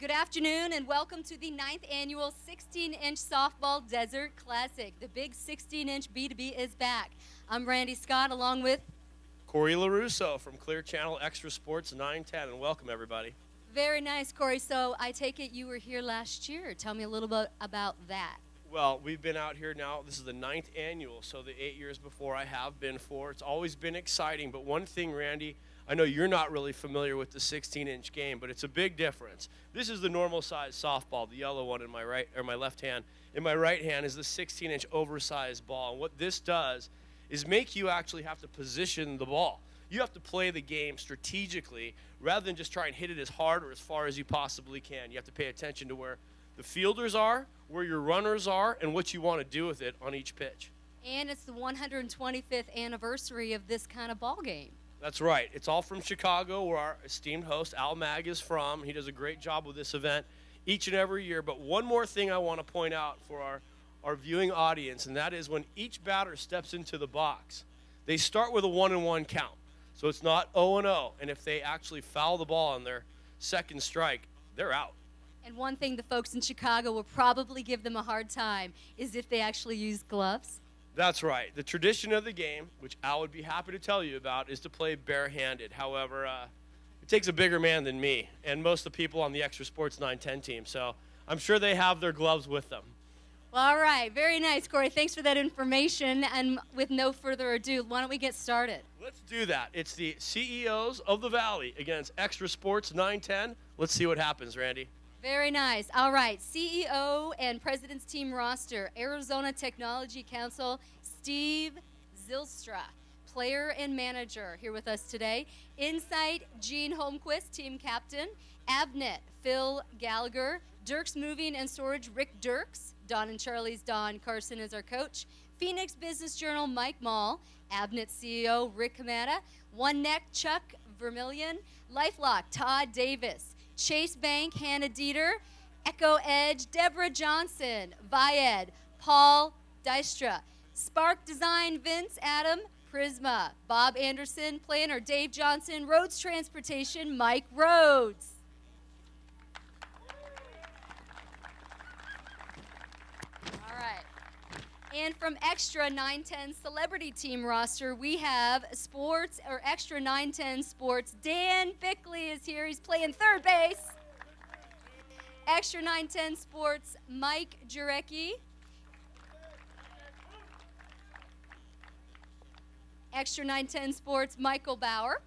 Good afternoon and welcome to the 9th annual 16-inch Softball Desert Classic. The big 16-inch B2B is back. I'm Randy Scott along with Corey LaRusso from Clear Channel Extra Sports 910, and welcome everybody. Very nice, Corey. So I take it you were here last year. Tell me a little bit about that. Well, we've been out here now. This is the 9th annual, so the 8 years before I have been for. It's always been exciting, but one thing, Randy, I know you're not really familiar with the 16-inch game, but it's a big difference. This is the normal size softball, the yellow one in my right or my left hand. In my right hand is the 16-inch oversized ball, and what this does is make you actually have to position the ball. You have to play the game strategically rather than just try and hit it as hard or as far as you possibly can. You have to pay attention to where the fielders are, where your runners are, and what you want to do with it on each pitch. And it's the 125th anniversary of this kind of ball game. That's right. It's all from Chicago, where our esteemed host, Al Mag, is from. He does a great job with this event each and every year. But one more thing I want to point out for our viewing audience, and that is when each batter steps into the box, they start with a 1-1 count. So it's not 0-0. And if they actually foul the ball on their second strike, they're out. And one thing the folks in Chicago will probably give them a hard time is if they actually use gloves. That's right. The tradition of the game, which Al would be happy to tell you about, is to play barehanded. However, it takes a bigger man than me and most of the people on the Extra Sports 910 team. So I'm sure they have their gloves with them. Well, all right. Very nice, Corey. Thanks for that information. And with no further ado, why don't we get started? Let's do that. It's the CEOs of the Valley against Extra Sports 910. Let's see what happens, Randy. Very nice. All right. CEO and President's Team roster, Arizona Technology Council, Steve Zylstra. Player and manager here with us today. Insight, Gene Holmquist, team captain. Avnet, Phil Gallagher. Dirks Moving and Storage, Rick Dirks. Don and Charlie's Don Carson is our coach. Phoenix Business Journal, Mike Mall. Avnet CEO, Rick Kamada. One Neck, Chuck Vermillion. LifeLock, Todd Davis. Chase Bank, Hannah Dieter. Echo Edge, Deborah Johnson. Vied, Paul Dystra. Spark Design, Vince Adam. Prisma, Bob Anderson. Planner, Dave Johnson. Rhodes Transportation, Mike Rhodes. All right. And from Extra 910 Celebrity Team roster, we have Sports, or Extra 910 Sports. Dan Bickley is here. He's playing third base. Extra 910 Sports, Mike Jurecki. Extra 910 Sports, Michael Bauer.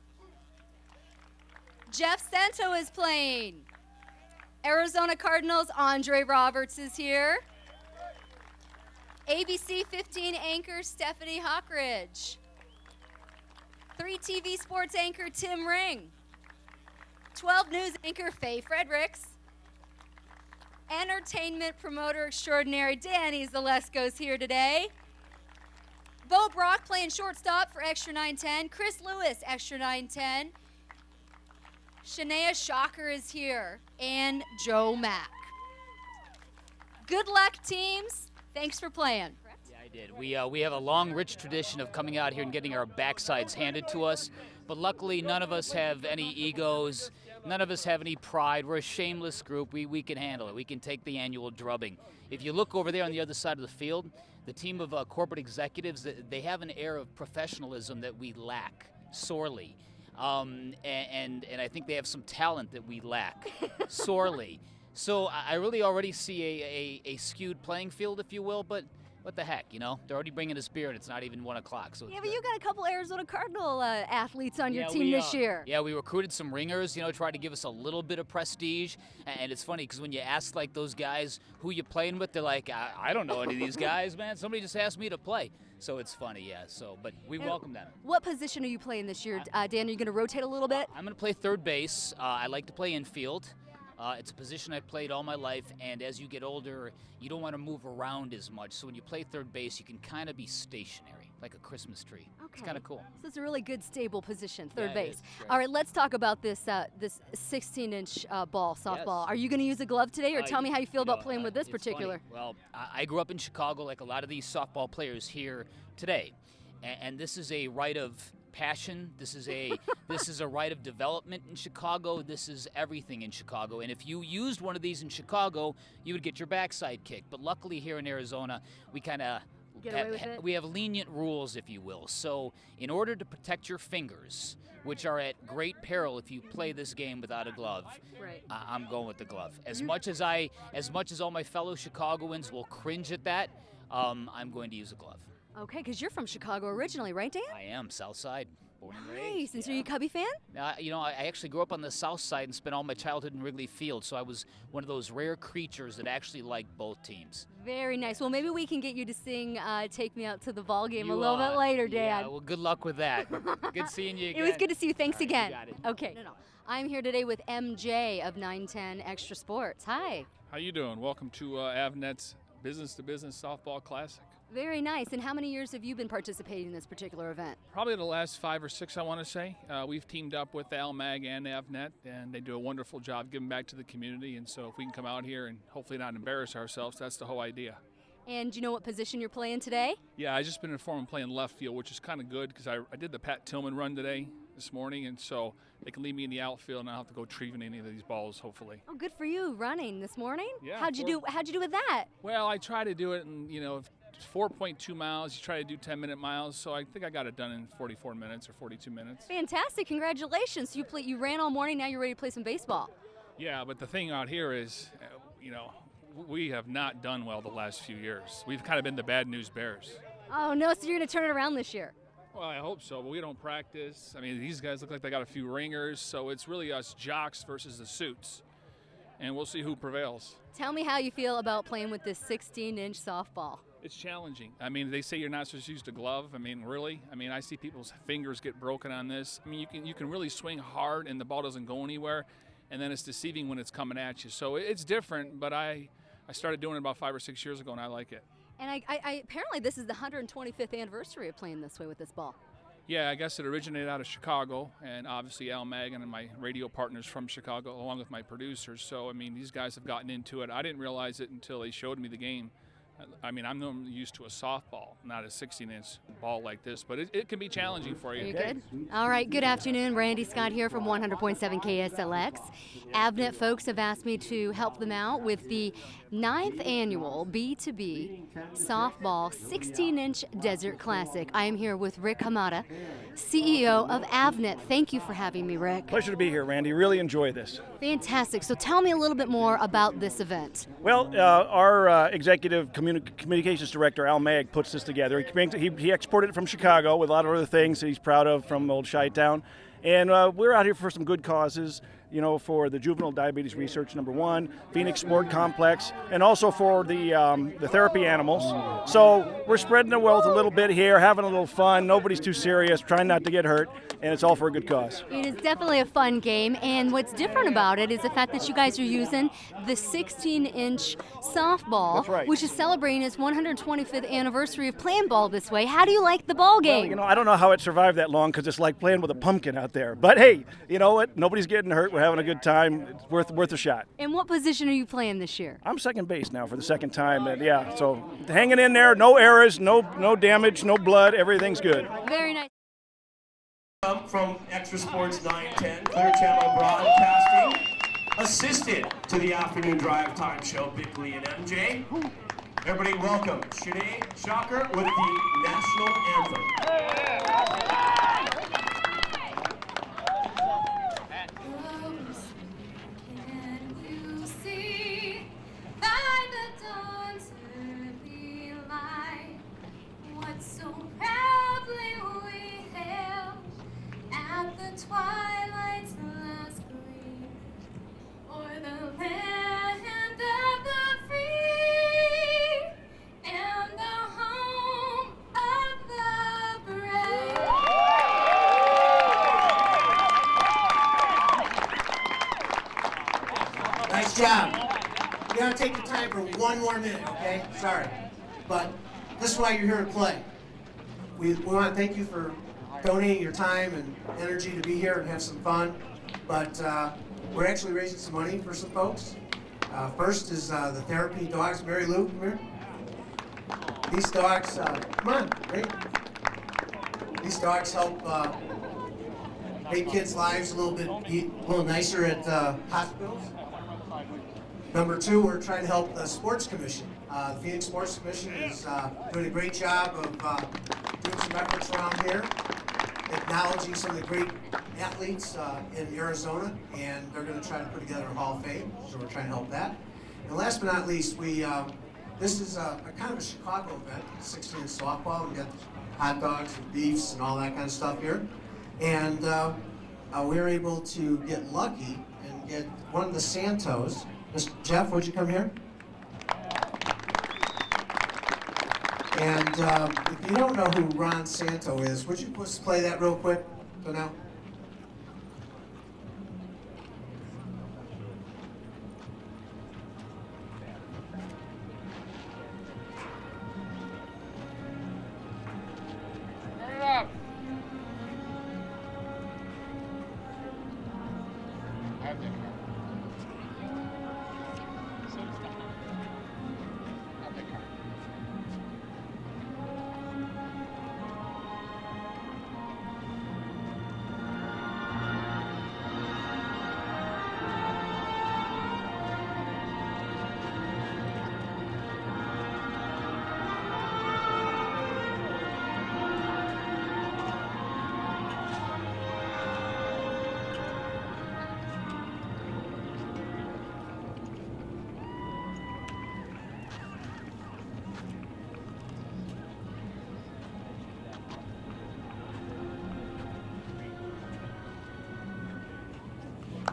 Jeff Santo is playing. Arizona Cardinals, Andre Roberts is here. ABC 15 anchor, Stephanie Hawkridge. 3 TV sports anchor, Tim Ring. 12 news anchor, Faye Fredericks. Entertainment promoter extraordinary, Danny Zalesko's here today. Bo Brock playing shortstop for Extra 910. Chris Lewis, Extra 910. Shania Shocker is here. And Joe Mack. Good luck, teams. Thanks for playing. Yeah, I did. We have a long, rich tradition of coming out here and getting our backsides handed to us. But luckily, none of us have any egos. None of us have any pride. We're a shameless group. We can handle it. We can take the annual drubbing. If you look over there on the other side of the field, the team of corporate executives, they have an air of professionalism that we lack sorely. And I think they have some talent that we lack sorely. So I really already see a skewed playing field, if you will, but what the heck, you know? They're already bringing us beer, and it's not even 1 o'clock. So Yeah, but you got a couple Arizona Cardinal athletes on your team we, this year. Yeah, we recruited some ringers, tried to give us a little bit of prestige. And it's funny because when you ask, like, those guys who you playing with, they're like, I don't know any of these guys, man. Somebody just asked me to play. So it's funny, yeah. But we welcome them. What position are you playing this year, Dan? Are you going to rotate a little bit? I'm going to play third base. I like to play infield. It's a position I've played all my life, and as you get older, you don't want to move around as much. So when you play third base, you can kind of be stationary, like a Christmas tree. Okay. It's kind of cool. So it's a really good, stable position, third Yeah, base. it is, right. All right, let's talk about this 16-inch ball, softball. Yes. Are you going to use a glove today, or tell me how you feel about playing with this it's particular? funny. Well, I grew up in Chicago like a lot of these softball players here today, and this is a rite of passion. This is a rite of development in Chicago. This is everything in Chicago. And if you used one of these in Chicago, you would get your backside kicked. But luckily here in Arizona, we kind of we have lenient rules, if you will. So in order to protect your fingers, which are at great peril if you play this game without a glove, Right. I'm going with the glove. As much as all my fellow Chicagoans will cringe at that, I'm going to use a glove. Okay, because you're from Chicago originally, right, Dan? I am South Side, born and Nice. raised. And so are you a Cubby fan? I actually grew up on the South Side and spent all my childhood in Wrigley Field, so I was one of those rare creatures that actually liked both teams. Very nice. Well, maybe we can get you to sing "Take Me Out to the Ball Game" a You, little bit later, Yeah, Dan. well, good luck with that. Good seeing you It again. was good to see you. Thanks All right, again. you got it. Okay. No. I'm here today with MJ of 910 Extra Sports. Hi. How you doing? Welcome to Avnet's Business-to-Business Softball Classic. Very nice. And how many years have you been participating in this particular event? Probably the last 5 or 6, I want to say. We've teamed up with AlMag and Avnet, and they do a wonderful job giving back to the community. And so if we can come out here and hopefully not embarrass ourselves, that's the whole idea. And do you know what position you're playing today? Yeah, I just been informed I'm playing left field, which is kind of good because I did the Pat Tillman run this morning, and so they can leave me in the outfield and I don't have to go retrieving any of these balls, hopefully. Oh, good for you, running this morning. Yeah, How'd you do with that? Well, I try to do it in, 4.2 miles. You try to do 10-minute miles, so I think I got it done in 44 minutes or 42 minutes. Fantastic! Congratulations. You ran all morning. Now you're ready to play some baseball. Yeah, but the thing out here is, we have not done well the last few years. We've kind of been the bad news bears. Oh no! So you're gonna turn it around this year. Well, I hope so, but we don't practice. I mean, these guys look like they got a few ringers, so it's really us jocks versus the suits, and we'll see who prevails. Tell me how you feel about playing with this 16-inch softball. It's challenging. I mean, they say you're not supposed to use a glove. I mean, really? I mean, I see people's fingers get broken on this. I mean, you can really swing hard and the ball doesn't go anywhere, and then it's deceiving when it's coming at you. So it's different, but I started doing it about 5 or 6 years ago, and I like it. And I apparently this is the 125th anniversary of playing this way with this ball. Yeah, I guess it originated out of Chicago, and obviously AlMag and my radio partners from Chicago, along with my producers. So, I mean, these guys have gotten into it. I didn't realize it until they showed me the game. I mean, I'm normally used to a softball, not a 16-inch ball like this, but it can be challenging for you. Are you good? All right, good afternoon. Randy Scott here from 100.7 KSLX. Avnet folks have asked me to help them out with the 9th annual B2B Softball 16-inch Desert Classic. I am here with Rick Hamada, CEO of Avnet. Thank you for having me, Rick. Pleasure to be here, Randy. Really enjoy this. Fantastic. So tell me a little bit more about this event. Well, our executive communications director, AlMag, puts this together. He exported it from Chicago with a lot of other things that he's proud of from old Chi-Town. And we're out here for some good causes, for the Juvenile Diabetes Research #1, Phoenix Sport Complex, and also for the therapy animals. So we're spreading the wealth a little bit here, having a little fun. Nobody's too serious, trying not to get hurt, and it's all for a good cause. It is definitely a fun game, and what's different about it is the fact that you guys are using the 16-inch softball, That's right. which is celebrating its 125th anniversary of playing ball this way. How do you like the ball game? Well, I don't know how it survived that long because it's like playing with a pumpkin out there. But hey, you know what? Nobody's getting hurt. We're having a good time. It's worth a shot. And what position are you playing this year? I'm second base now for the second time. And yeah, so hanging in there. No errors, no damage, no blood. Everything's good. Very nice. From Extra Sports 910, Clear Channel Broadcasting, assisted to the afternoon drive time show, Bickley and MJ. Everybody welcome Sinead Shocker with the national anthem. Can you see by the dawn's early light what so proudly we hailed at the twilight's last gleam, o'er the land of the free and the home of the brave. Nice job. You gotta take the time for one more minute, okay? Sorry. But this is why you're here to play. We want to thank you for donating your time and energy to be here and have some fun. But we're actually raising some money for some folks. First is the therapy dogs. Mary Lou, come here. These dogs, come on, right? These dogs help make kids' lives a little nicer at hospitals. Number two, we're trying to help the Sports Commission. The Phoenix Sports Commission is doing a great job of doing some efforts around here, acknowledging some of the great athletes in Arizona, and they're going to try to put together a Hall of Fame, so we're trying to help that. And last but not least, this is a kind of a Chicago event, 16 softball. We got hot dogs and beefs and all that kind of stuff here. And we were able to get lucky and get one of the Santos. Mr. Jeff, would you come here? And if you don't know who Ron Santo is, would you just play that real quick for now?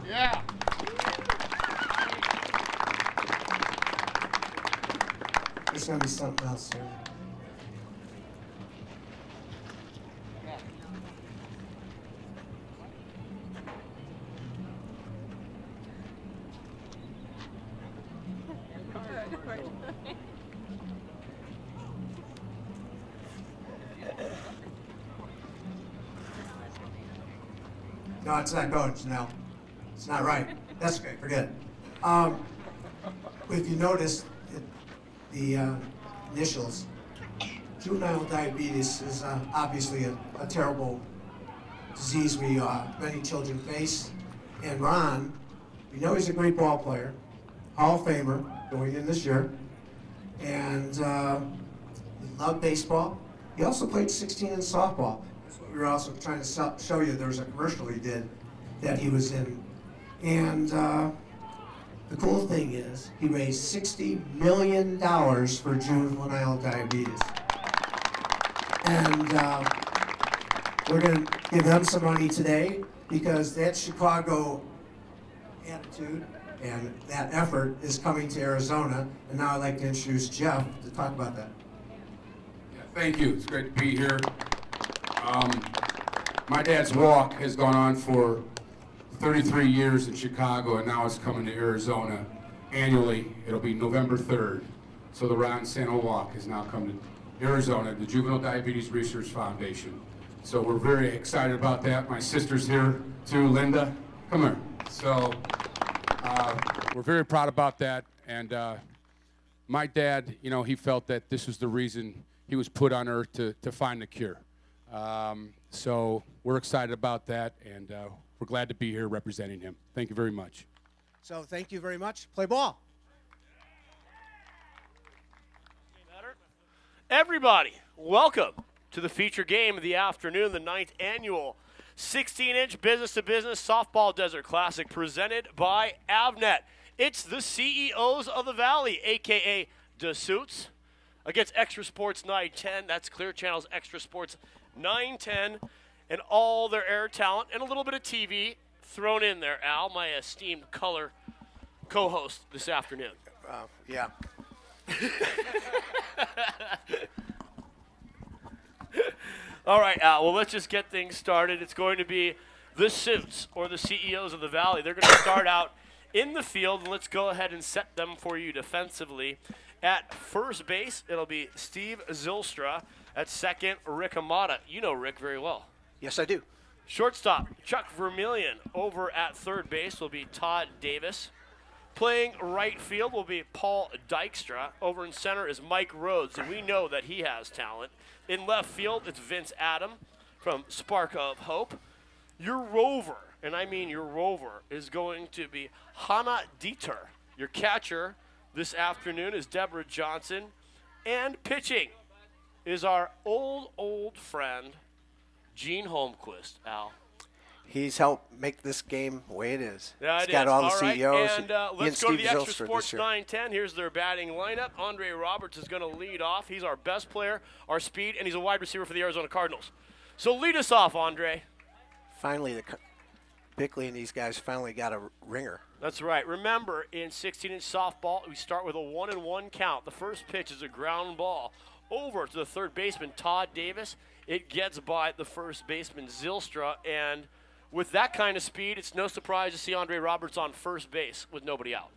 Yeah. There's going to be something else here. No, it's not going, Janelle. It's not right. That's okay, forget it. If you notice, the initials, juvenile diabetes is obviously a terrible disease many children face. And Ron, we know he's a great ball player, Hall of Famer going in this year, and he loved baseball. He also played 16 in softball. That's what we were also trying to show you. There was a commercial he did that he was in. And the cool thing is, he raised $60 million for juvenile diabetes. And we're going to give him some money today because that Chicago attitude and that effort is coming to Arizona. And now I'd like to introduce Jeff to talk about that. Yeah, thank you. It's great to be here. My dad's walk has gone on for 33 years in Chicago, and now it's coming to Arizona annually. It'll be November 3rd. So the Ron Santo Walk has now come to Arizona, the Juvenile Diabetes Research Foundation. So we're very excited about that. My sister's here too, Linda. Come here. So we're very proud about that. And my dad, you know, he felt that this was the reason he was put on earth to find the cure. So we're excited about that, and we're glad to be here representing him. Thank you very much. So thank you very much. Play ball. Everybody, welcome to the feature game of the afternoon, the 9th annual 16-inch business-to-business softball desert classic presented by Avnet. It's the CEOs of the Valley, a.k.a. DeSuits, against Extra Sports 910. That's Clear Channel's Extra Sports 910, and all their air talent and a little bit of TV thrown in there. Al, my esteemed color co-host this afternoon. Yeah. All right, Al, well, let's just get things started. It's going to be the Suits, or the CEOs of the Valley. They're going to start out in the field, and let's go ahead and set them for you defensively. At first base, it'll be Steve Zylstra. At second, Rick Amata. You know Rick very well. Yes, I do. Shortstop, Chuck Vermillion. Over at third base will be Todd Davis. Playing right field will be Paul Dykstra. Over in center is Mike Rhodes, and we know that he has talent. In left field, it's Vince Adam. from Spark of Hope. Your rover, and I mean your rover, is going to be Hannah Dieter. Your catcher this afternoon is Deborah Johnson. And pitching is our old friend, Gene Holmquist, Al. He's helped make this game the way it is. Yeah, He's it got is. all the right. CEOs. And he let's and go to Steve the Extra Zylstra Sports this year. 910. Here's their batting lineup. Andre Roberts is going to lead off. He's our best player, our speed, and he's a wide receiver for the Arizona Cardinals. So lead us off, Andre. Finally, Bickley and these guys finally got a ringer. That's right. Remember, in 16-inch softball, we start with a 1-1 count. The first pitch is a ground ball over to the third baseman, Todd Davis. It gets by the first baseman, Zylstra, and with that kind of speed, it's no surprise to see Andre Roberts on first base with nobody out.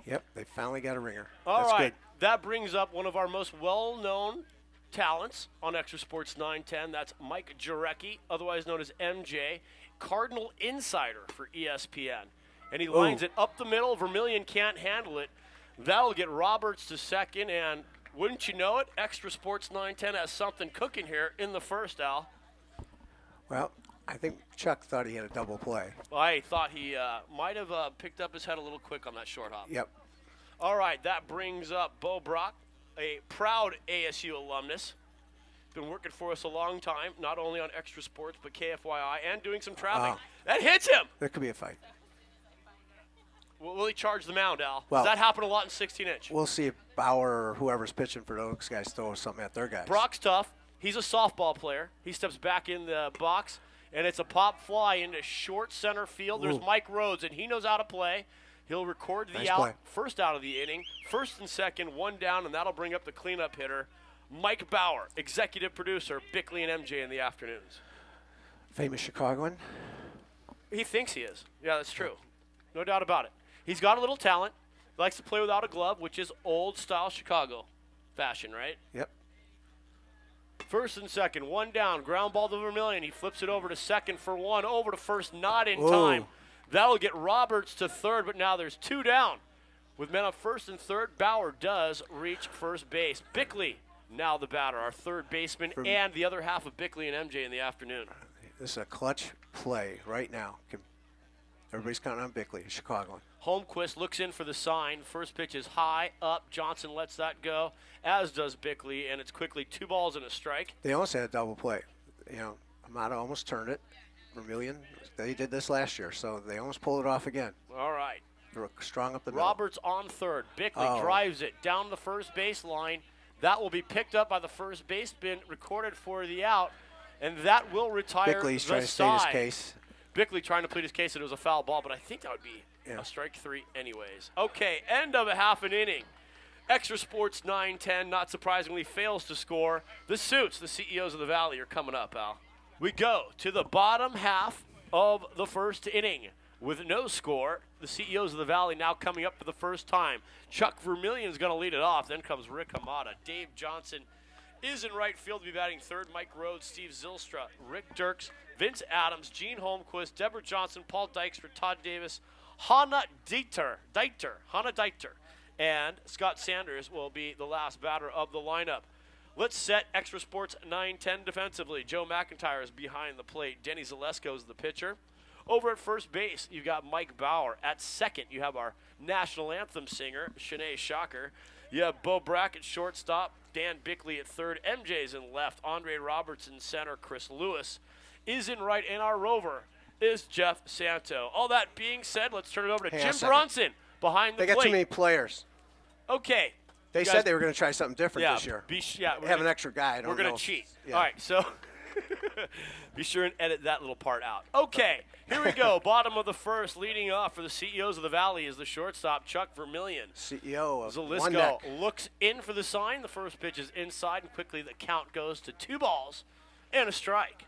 Yep, they finally got a ringer. All That's right. good. That brings up one of our most well-known talents on Extra Sports 910. That's Mike Jarecki, otherwise known as MJ, Cardinal Insider for ESPN. And he lines it up the middle. Vermillion can't handle it. That'll get Roberts to second, and wouldn't you know it, Extra Sports 910 has something cooking here in the first, Al. Well, I think Chuck thought he had a double play. I thought he might have picked up his head a little quick on that short hop. Yep. All right, that brings up Bo Brock, a proud ASU alumnus. Been working for us a long time, not only on Extra Sports, but KFYI, and doing some traveling. That hits him. There could be a fight. Will he charge the mound, Al? Well, Does that happen a lot in 16-inch? We'll see if Bauer or whoever's pitching for those guys throws something at their guys. Brock's tough. He's a softball player. He steps back in the box, and it's a pop fly into short center field. There's Mike Rhodes, and he knows how to play. He'll record the Nice out, play. first out of the inning. First and second, one down, and that'll bring up the cleanup hitter, Mike Bauer, executive producer, Bickley and MJ in the afternoons. Famous Chicagoan. He thinks he is. Yeah, that's true. No doubt about it. He's got a little talent. He likes to play without a glove, which is old-style Chicago fashion, right? Yep. First and second, one down, ground ball to Vermillion. He flips it over to second for one, over to first, not in time. That'll get Roberts to third, but now there's two down. With men on first and third, Bauer does reach first base. Bickley, now the batter, our third baseman, and the other half of Bickley and MJ in the afternoon. This is a clutch play right now. Everybody's counting on Bickley, Chicagoan. Holmquist looks in for the sign. First pitch is high, up. Johnson lets that go, as does Bickley, and it's quickly 2 balls and a strike. They almost had a double play. You know, Amata almost turned it. Vermillion, they did this last year, so they almost pulled it off again. All right. They're strong up the middle. Roberts on third. Bickley drives it down the first base line. That will be picked up by the first baseman, recorded for the out, and that will retire Bickley's the trying to state his side. case. Bickley trying to plead his case that it was a foul ball, but I think that would be a strike 3 anyways. Okay, end of a half an inning. Extra Sports 910, not surprisingly, fails to score. The Suits, the CEOs of the Valley, are coming up, Al. We go to the bottom half of the first inning. With no score, the CEOs of the Valley now coming up for the first time. Chuck Vermillion is going to lead it off. Then comes Rick Hamada. Dave Johnson is in right field to be batting third. Mike Rhodes, Steve Zylstra, Rick Dirks, Vince Adams, Gene Holmquist, Deborah Johnson, Paul Dykstra, Todd Davis, Hannah Dieter, and Scott Sanders will be the last batter of the lineup. Let's set Extra Sports 910 defensively. Joe McIntyre is behind the plate. Denny Zalesko is the pitcher. Over at first base, you've got Mike Bauer. At second, you have our national anthem singer, Shanae Shocker. You have Bo Brack at shortstop, Dan Bickley at third, MJ's in left, Andre Roberts in center, Chris Lewis is in right, and our rover is Jeff Santo. All that being said, let's turn it over to Jim Bronson behind the plate. They got too many players. Okay. They said they were going to try something different this year. Have an extra guy. We're going to cheat. Yeah. All right, so be sure and edit that little part out. Okay, here we go. Bottom of the first, leading off for the CEOs of the Valley is the shortstop, Chuck Vermillion. CEO of Zalisco One Neck. looks in for the sign. The first pitch is inside, and quickly the count goes to 2 balls and a strike.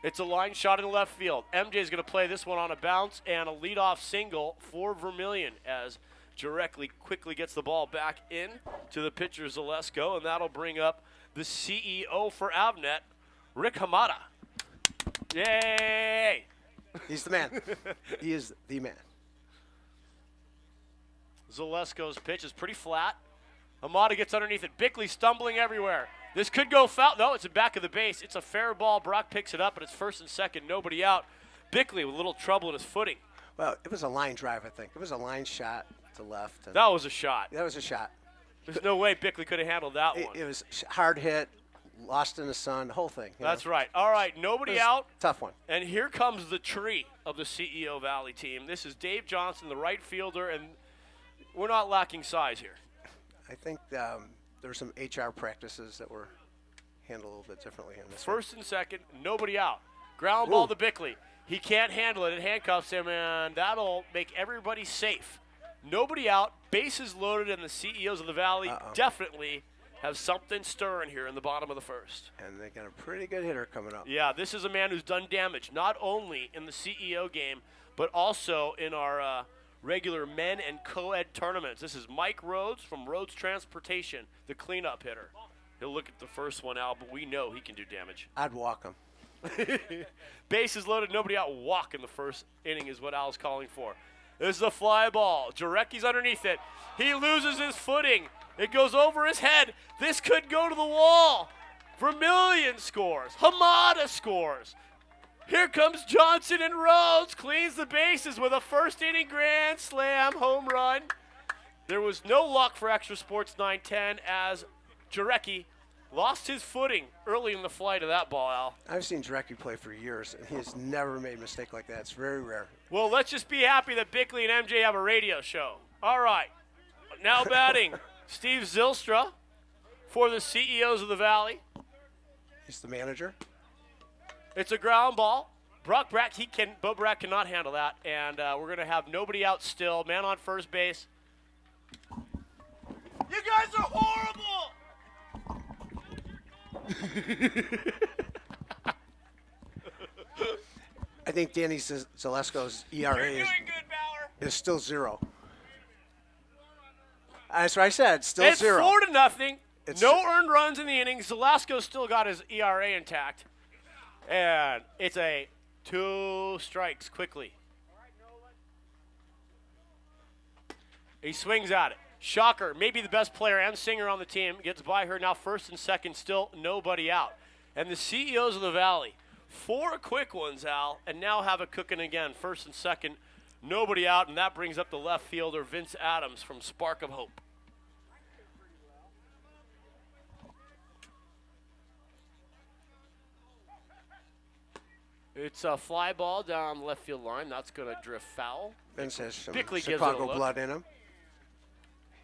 It's a line shot in left field. MJ's going to play this one on a bounce and a leadoff single for Vermillion as Jarecki quickly gets the ball back in to the pitcher Zalesko, and that'll bring up the CEO for Avnet, Rick Hamada. Yay! He's the man. He is the man. Zalesko's pitch is pretty flat. Hamada gets underneath it. Bickley stumbling everywhere. This could go foul. No, it's the back of the base. It's a fair ball. Brock picks it up, and it's first and second. Nobody out. Bickley with a little trouble in his footing. Well, it was a line drive, I think. It was a line shot to left. That was a shot. That was a shot. There's no way Bickley could have handled that one. It was hard hit, lost in the sun, the whole thing. That's right. All right, nobody out. Tough one. And here comes the tree of the CEO Valley team. This is Dave Johnson, the right fielder, and we're not lacking size here. I think there's some HR practices that were handled a little bit differently in this. First and second, nobody out. Ground ball to Bickley. He can't handle it. It handcuffs him, and that'll make everybody safe. Nobody out. Bases loaded, and the CEOs of the Valley definitely have something stirring here in the bottom of the first. And they got a pretty good hitter coming up. Yeah, this is a man who's done damage, not only in the CEO game, but also in our regular men and co-ed tournaments. This is Mike Rhodes from Rhodes Transportation, the cleanup hitter. He'll look at the first one, Al, but we know he can do damage. I'd walk him. Bases loaded, nobody out. Walk in the first inning is what Al's calling for. This is a fly ball. Jarecki's underneath it. He loses his footing. It goes over his head. This could go to the wall. Vermillion scores. Hamada scores. Here comes Johnson, and Rhodes cleans the bases with a first inning grand slam home run. There was no luck for Extra Sports 910 as Jarecki lost his footing early in the flight of that ball, Al. I've seen Jarecki play for years, and he has never made a mistake like that. It's very rare. Well, let's just be happy that Bickley and MJ have a radio show. All right. Now batting, Steve Zylstra for the CEOs of the Valley. He's the manager. It's a ground ball. Bo Brack cannot handle that, and we're going to have nobody out still. Man on first base. You guys are horrible! I think Danny Zalesko's ERA is still 0. That's what I said, still it's 0. It's 4-0. No earned runs in the inning. Zalesko still got his ERA intact. And it's a 2 strikes quickly. He swings at it. Shocker, maybe the best player and singer on the team, gets by her. Now first and second, still nobody out. And the CEOs of the Valley, 4 quick ones, Al, and now have it cooking again. First and second, nobody out, and that brings up the left fielder, Vince Adams from Spark of Hope. It's a fly ball down the left field line. That's going to drift foul. Vince has some Bickley Chicago blood in him.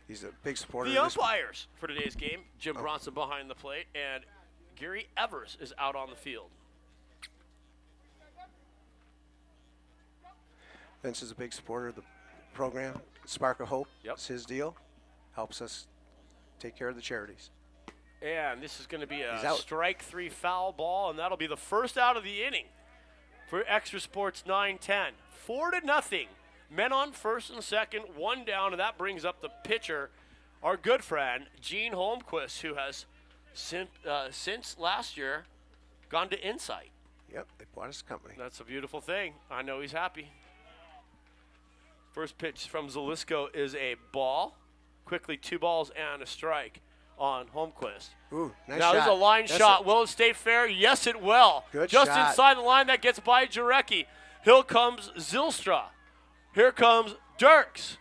He's a big supporter. The umpires for today's game, Jim Bronson behind the plate, and Gary Evers is out on the field. Vince is a big supporter of the program. Spark of Hope, it's his deal. Helps us take care of the charities. And this is going to be a strike 3 foul ball, and that'll be the first out of the inning for Extra Sports 910. 4-0. Men on first and second, 1 down, and that brings up the pitcher, our good friend, Gene Holmquist, who has, since last year, gone to Insight. Yep, they bought his company. That's a beautiful thing. I know he's happy. First pitch from Zalisco is a ball. Quickly, 2 balls and a strike on Holmquist. Ooh, nice now, shot. There's a line shot. Will it stay fair? Yes, it will. Good Just shot. inside the line, that gets by Jarecki. Here comes Zylstra. Here comes Dirks.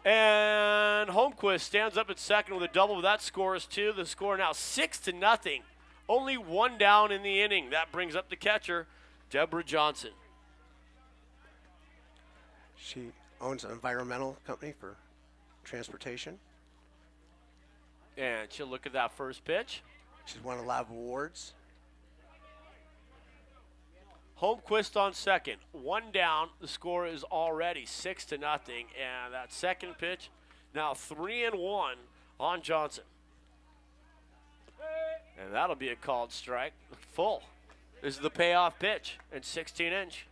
And Holmquist stands up at second with a double. That score is 2. The score now 6-0. Only 1 down in the inning. That brings up the catcher, Deborah Johnson. She owns an environmental company for transportation. And she'll look at that first pitch. She's won a lot of awards. Holmquist on second. 1 down. The score is already 6-0. And that second pitch, now 3-1 on Johnson. And that'll be a called strike. Full. This is the payoff pitch and 16-inch.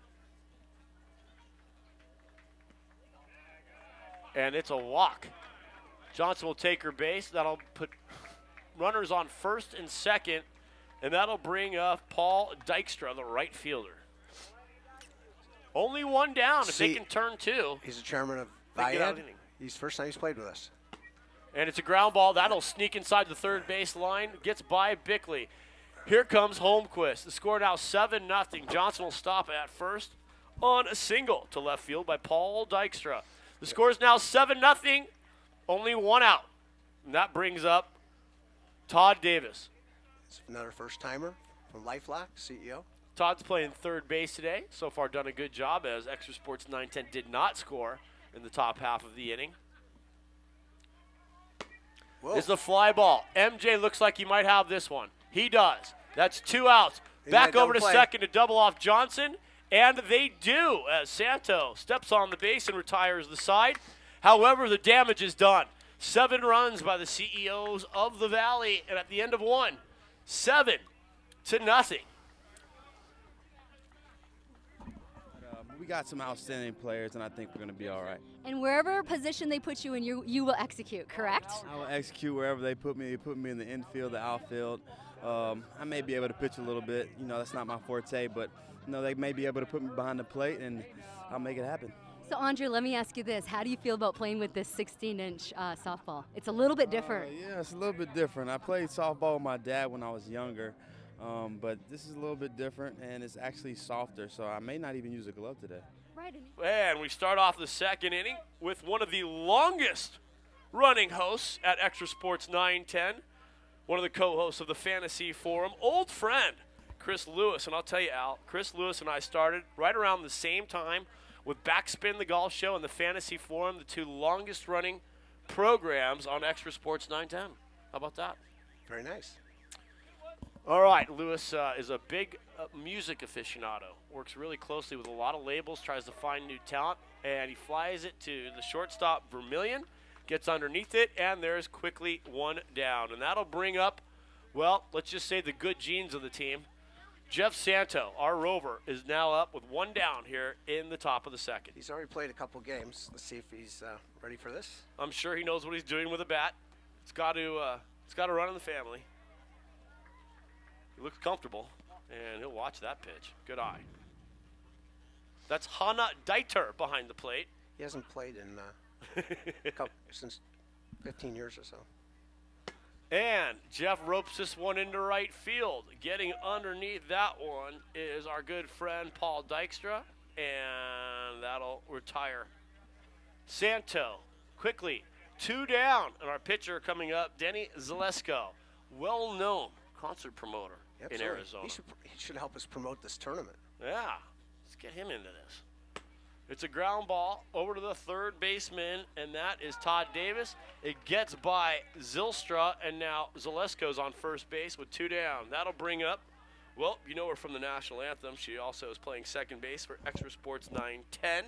And it's a walk. Johnson will take her base. That'll put runners on first and second. And that'll bring up Paul Dykstra, the right fielder. Only 1 down. If they can turn 2. He's the chairman of they get out VIAD. inning. He's first time he's played with us. And it's a ground ball. That'll sneak inside the third base line. Gets by Bickley. Here comes Holmquist. The score now 7-0. Johnson will stop at first on a single to left field by Paul Dykstra. The score is now 7-0. Only one out. And that brings up Todd Davis. It's another first-timer from LifeLock, CEO. Todd's playing third base today. So far done a good job as Extra Sports 910 did not score in the top half of the inning. Whoa. Is the fly ball. MJ looks like he might have this one. He does. That's 2 outs. Back over to second to double off Johnson. And they do as Santo steps on the base and retires the side. However, the damage is done. 7 runs by the CEOs of the Valley. And at the end of one, 7-0. We got some outstanding players, and I think we're going to be all right. And wherever position they put you in, you will execute, correct? I will execute wherever they put me. They put me in the infield, the outfield. I may be able to pitch a little bit. You know, that's not my forte, but, you know, they may be able to put me behind the plate, and I'll make it happen. So, Andre, let me ask you this. How do you feel about playing with this 16-inch softball? It's a little bit different. Yeah, it's a little bit different. I played softball with my dad when I was younger, but this is a little bit different, and it's actually softer, so I may not even use a glove today. Right. And we start off the second inning with one of the longest running hosts at Extra Sports 910, one of the co-hosts of the Fantasy Forum, old friend Chris Lewis. And I'll tell you, Al, Chris Lewis and I started right around the same time with Backspin the Golf Show and the Fantasy Forum, the 2 longest running programs on Extra Sports 910. How about that? Very nice. All right, Lewis is a big music aficionado, works really closely with a lot of labels, tries to find new talent, and he flies it to the shortstop Vermillion, gets underneath it, and there's quickly 1 down. And that'll bring up, well, let's just say the good genes of the team. Jeff Santo, our rover, is now up with 1 down here in the top of the second. He's already played a couple games. Let's see if he's ready for this. I'm sure he knows what he's doing with a bat. It's got to run in the family. He looks comfortable, and he'll watch that pitch. Good eye. That's Hana Deiter behind the plate. He hasn't played in since 15 years or so. And Jeff ropes this one into right field. Getting underneath that one is our good friend Paul Dykstra, and that'll retire. Santo, quickly, 2 down. And our pitcher coming up, Denny Zalesko, well-known concert promoter in Arizona. He should help us promote this tournament. Yeah, let's get him into this. It's a ground ball over to the third baseman, and that is Todd Davis. It gets by Zylstra, and now Zalesko's on first base with 2 down. That'll bring up, well, you know her from the national anthem. She also is playing second base for Extra Sports 910.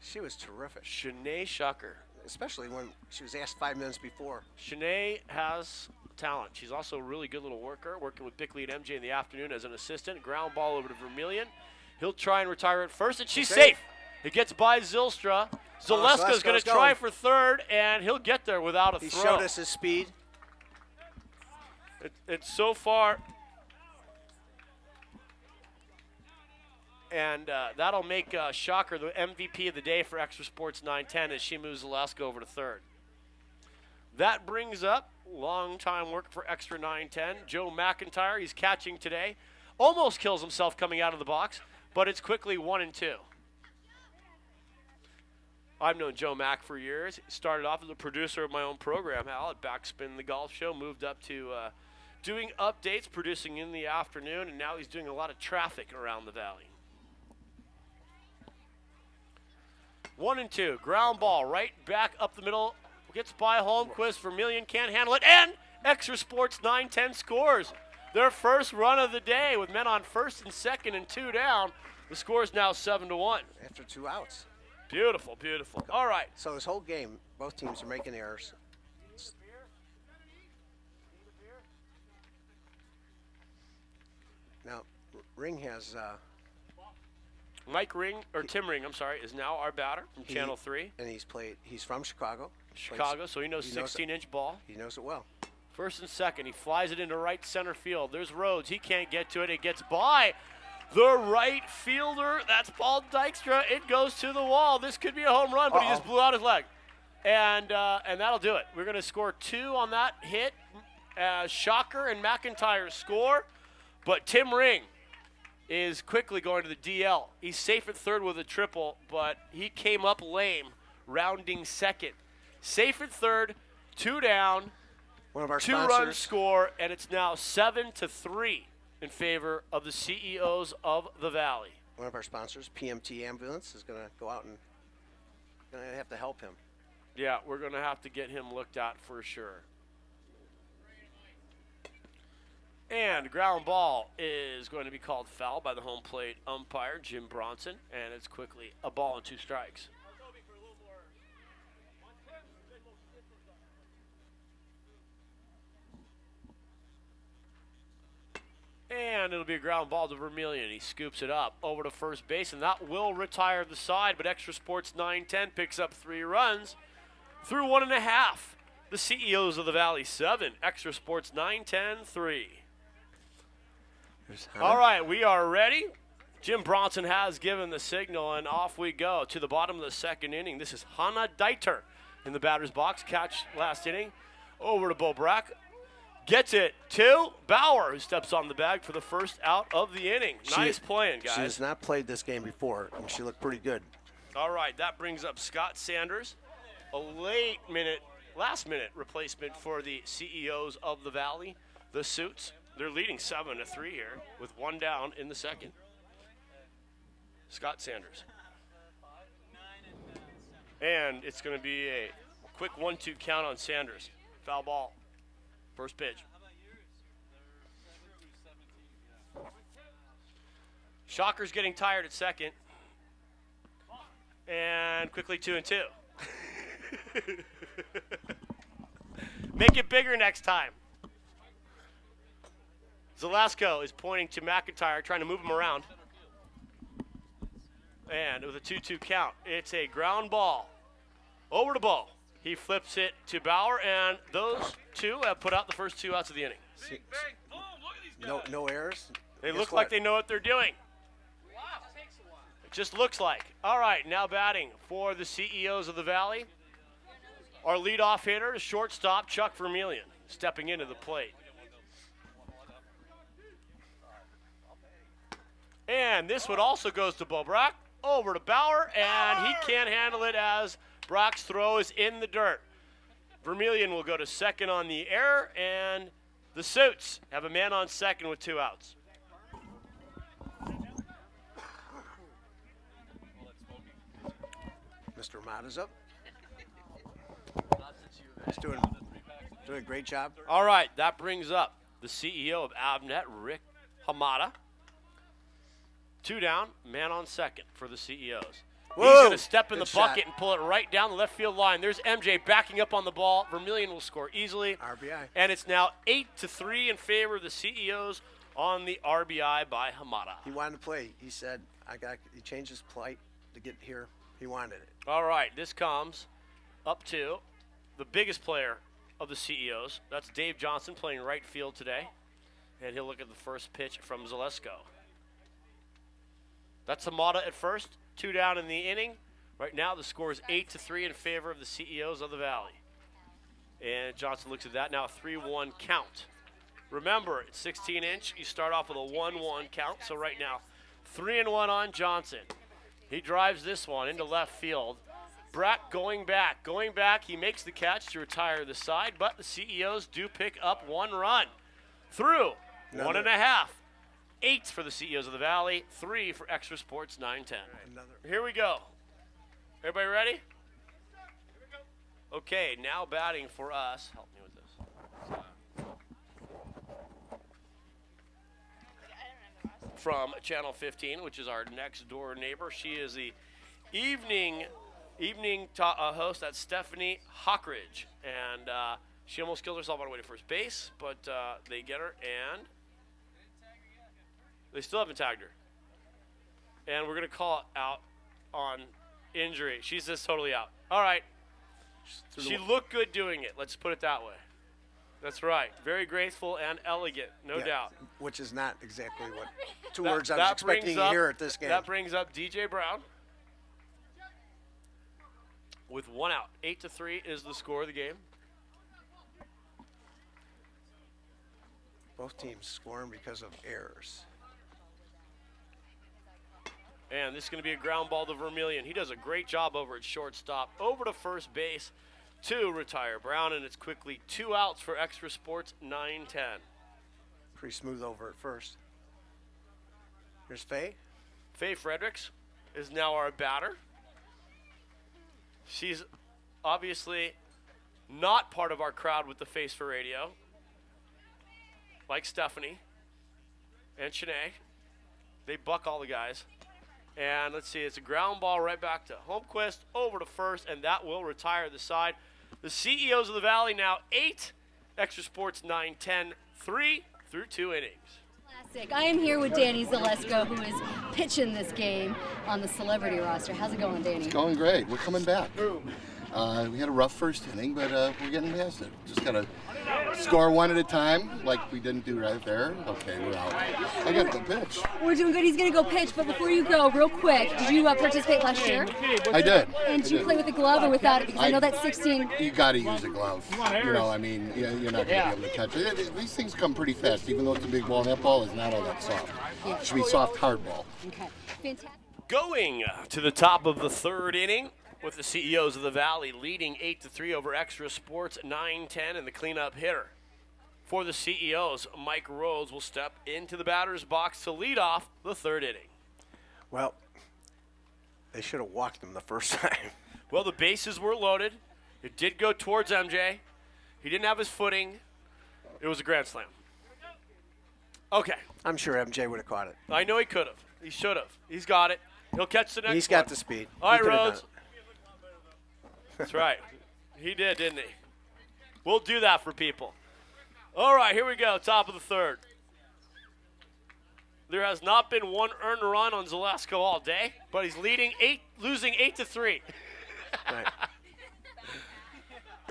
She was terrific. Shanae Shucker. Especially when she was asked 5 minutes before. Shanae has talent. She's also a really good little worker, working with Bickley and MJ in the afternoon as an assistant. Ground ball over to Vermillion. He'll try and retire at first, and she's safe. It gets by Zylstra. Zalesko's going to try for third, and he'll get there without a throw. He showed us his speed. It's so far. And that'll make Shocker the MVP of the day for Extra Sports 910 as she moves Zalesko over to third. That brings up long-time worker for Extra 910, Joe McIntyre. He's catching today. Almost kills himself coming out of the box, but it's quickly 1-2. I've known Joe Mack for years. Started off as a producer of my own program, Al, at Backspin the Golf Show. Moved up to doing updates, producing in the afternoon, and now he's doing a lot of traffic around the valley. 1-2, ground ball right back up the middle. Gets by Holmquist. Vermillion can't handle it, and Extra Sports 910 scores their first run of the day with men on first and second and 2 down. The score is now 7-1. After 2 outs. Beautiful, beautiful. All right. So this whole game, both teams are making errors. Now, Ring has Mike Ring, or Tim Ring, I'm sorry, is now our batter from Channel 3. And he's from Chicago. So he knows 16-inch ball. He knows it well. First and second, he flies it into right center field. There's Rhodes. He can't get to it. It gets by the right fielder. That's Paul Dykstra. It goes to the wall. This could be a home run, but he just blew out his leg. And that'll do it. We're going to score 2 on that hit. Shocker and McIntyre score, but Tim Ring is quickly going to the DL. He's safe at third with a triple, but he came up lame, rounding second. Safe at third, 2 down, One of our 2 sponsors. run score, and it's now 7-3 in favor of the CEOs of the Valley. One of our sponsors, PMT Ambulance, is going to go out and going to have to help him. Yeah, we're going to have to get him looked at for sure. And ground ball is going to be called foul by the home plate umpire, Jim Bronson, and it's quickly a ball and 2 strikes. And it'll be a ground ball to Vermillion. He scoops it up over to first base, and that will retire the side, but Extra Sports 9-10 picks up 3 runs through 1.5. The CEOs of the Valley 7, Extra Sports 9-10, 3. All right, we are ready. Jim Bronson has given the signal, and off we go to the bottom of the second inning. This is Hannah Deiter in the batter's box. Catch last inning. Over to Bo Brack. Gets it to Bauer, who steps on the bag for the first out of the inning. Nice playing, guys. She has not played this game before, and she looked pretty good. All right, that brings up Scott Sanders. A last-minute replacement for the CEOs of the Valley, the Suits. They're leading 7-3 here with 1 down in the second. Scott Sanders. And it's going to be a quick 1-2 count on Sanders. Foul ball. First pitch. Shocker's getting tired at second. And quickly 2-2. Make it bigger next time. Zalesko is pointing to McIntyre, trying to move him around. And with a 2-2 count, it's a ground ball. Over to Bo. He flips it to Bauer, and those 2 have put out the first 2 outs of the inning. No errors. They look like they know what they're doing. It just looks like. All right, now batting for the CEOs of the Valley. Our leadoff hitter is shortstop Chuck Vermillion, stepping into the plate. And this one also goes to Bo Brack. Over to Bauer, and he can't handle it as Brack's throw is in the dirt. Vermillion will go to second on the error, and the Suits have a man on second with 2 outs. Mr. Ramada's up. He's doing a great job. All right, that brings up the CEO of Avnet, Rick Hamada. 2 down, man on second for the CEOs. Whoa, he's going to step in the good bucket shot. and pull it right down the left field line. There's MJ backing up on the ball. Vermillion will score easily. RBI. And it's now 8-3 in favor of the CEOs on the RBI by Hamada. He wanted to play. He said, he changed his plight to get here. He wanted it. All right, this comes up to the biggest player of the CEOs. That's Dave Johnson playing right field today. And he'll look at the first pitch from Zalesko. That's Hamada at first. 2 down in the inning. Right now the score is 8-3 in favor of the CEOs of the Valley. And Johnson looks at that. Now a 3-1 count. Remember, it's 16-inch. You start off with a 1-1 count. So right now, 3-1 on Johnson. He drives this one into left field. Brack going back. He makes the catch to retire the side, but the CEOs do pick up 1 run. Through 1.5. 8 for the CEOs of the Valley, 3 for Extra Sports 9-10. Here we go. Everybody ready? Okay, now batting for us. Help me with this. From Channel 15, which is our next door neighbor. She is the evening host. That's Stephanie Hockridge. And she almost killed herself on her way to first base, but they get her, and they still haven't tagged her. And we're going to call it out on injury. She's just totally out. All right. She looked good doing it. Let's put it that way. That's right. Very graceful and elegant, no doubt. Which is not exactly what words I was expecting to hear at this game. That brings up DJ Brown. with 1 out. 8-3 is the score of the game. Both teams scoring because of errors. And this is going to be a ground ball to Vermillion. He does a great job over at shortstop. Over to first base to retire Brown, and it's quickly 2 outs for Extra Sports, 9-10. Pretty smooth over at first. Here's Faye. Faye Fredericks is now our batter. She's obviously not part of our crowd with the face for radio, like Stephanie and Shanae. They buck all the guys. And let's see, it's a ground ball right back to Holmquist, over to first, and that will retire the side. The CEOs of the Valley now 8, Extra Sports 9-10, 3 through 2 innings. Classic. I am here with Danny Zalesko, who is pitching this game on the celebrity roster. How's it going, Danny? It's going great. We're coming back. We had a rough first inning, but we're getting past it. Just got to score one at a time, like we didn't do right there. Okay, we're out. I got the pitch. We're doing good. He's going to go pitch, but before you go, real quick, did you participate last year? I did. And did you play with a glove or without it? Because I know that's 16. You got to use a glove. You know, I mean, you're not going to be able to catch it. These things come pretty fast, even though it's a big ball. That ball is not all that soft. Yeah. It should be soft, hard ball. Okay. Fantastic. Going to the top of the third inning, with the CEOs of the Valley leading 8-3 over Extra Sports, 9-10, and the cleanup hitter. For the CEOs, Mike Rhodes will step into the batter's box to lead off the third inning. Well, they should have walked him the first time. Well, the bases were loaded. It did go towards MJ. He didn't have his footing. It was a grand slam. Okay. I'm sure MJ would have caught it. I know he could have. He should have. He's got it. He'll catch the next one. He's got the speed. All right, He could have Rhodes. That's right. He did, didn't he? We'll do that for people. All right, here we go. Top of the third. There has not been one earned run on Zalesko all day, but he's losing 8-3. Right.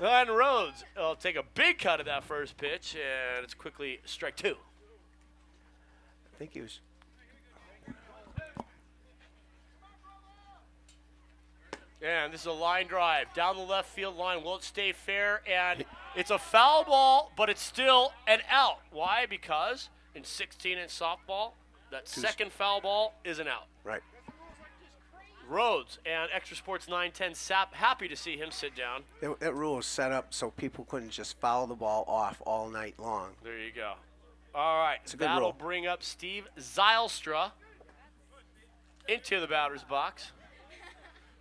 And Rhodes will take a big cut of that first pitch, and it's quickly strike 2. I think he was. And this is a line drive down the left field line. Will it stay fair? And it's a foul ball, but it's still an out. Why? Because in 16-inch softball, that second foul ball is an out. Right. Rhodes and Extra Sports 9-10 Sap, happy to see him sit down. That rule was set up so people couldn't just foul the ball off all night long. There you go. All right, It's a good that'll rule. bring up Steve Zylstra into the batter's box.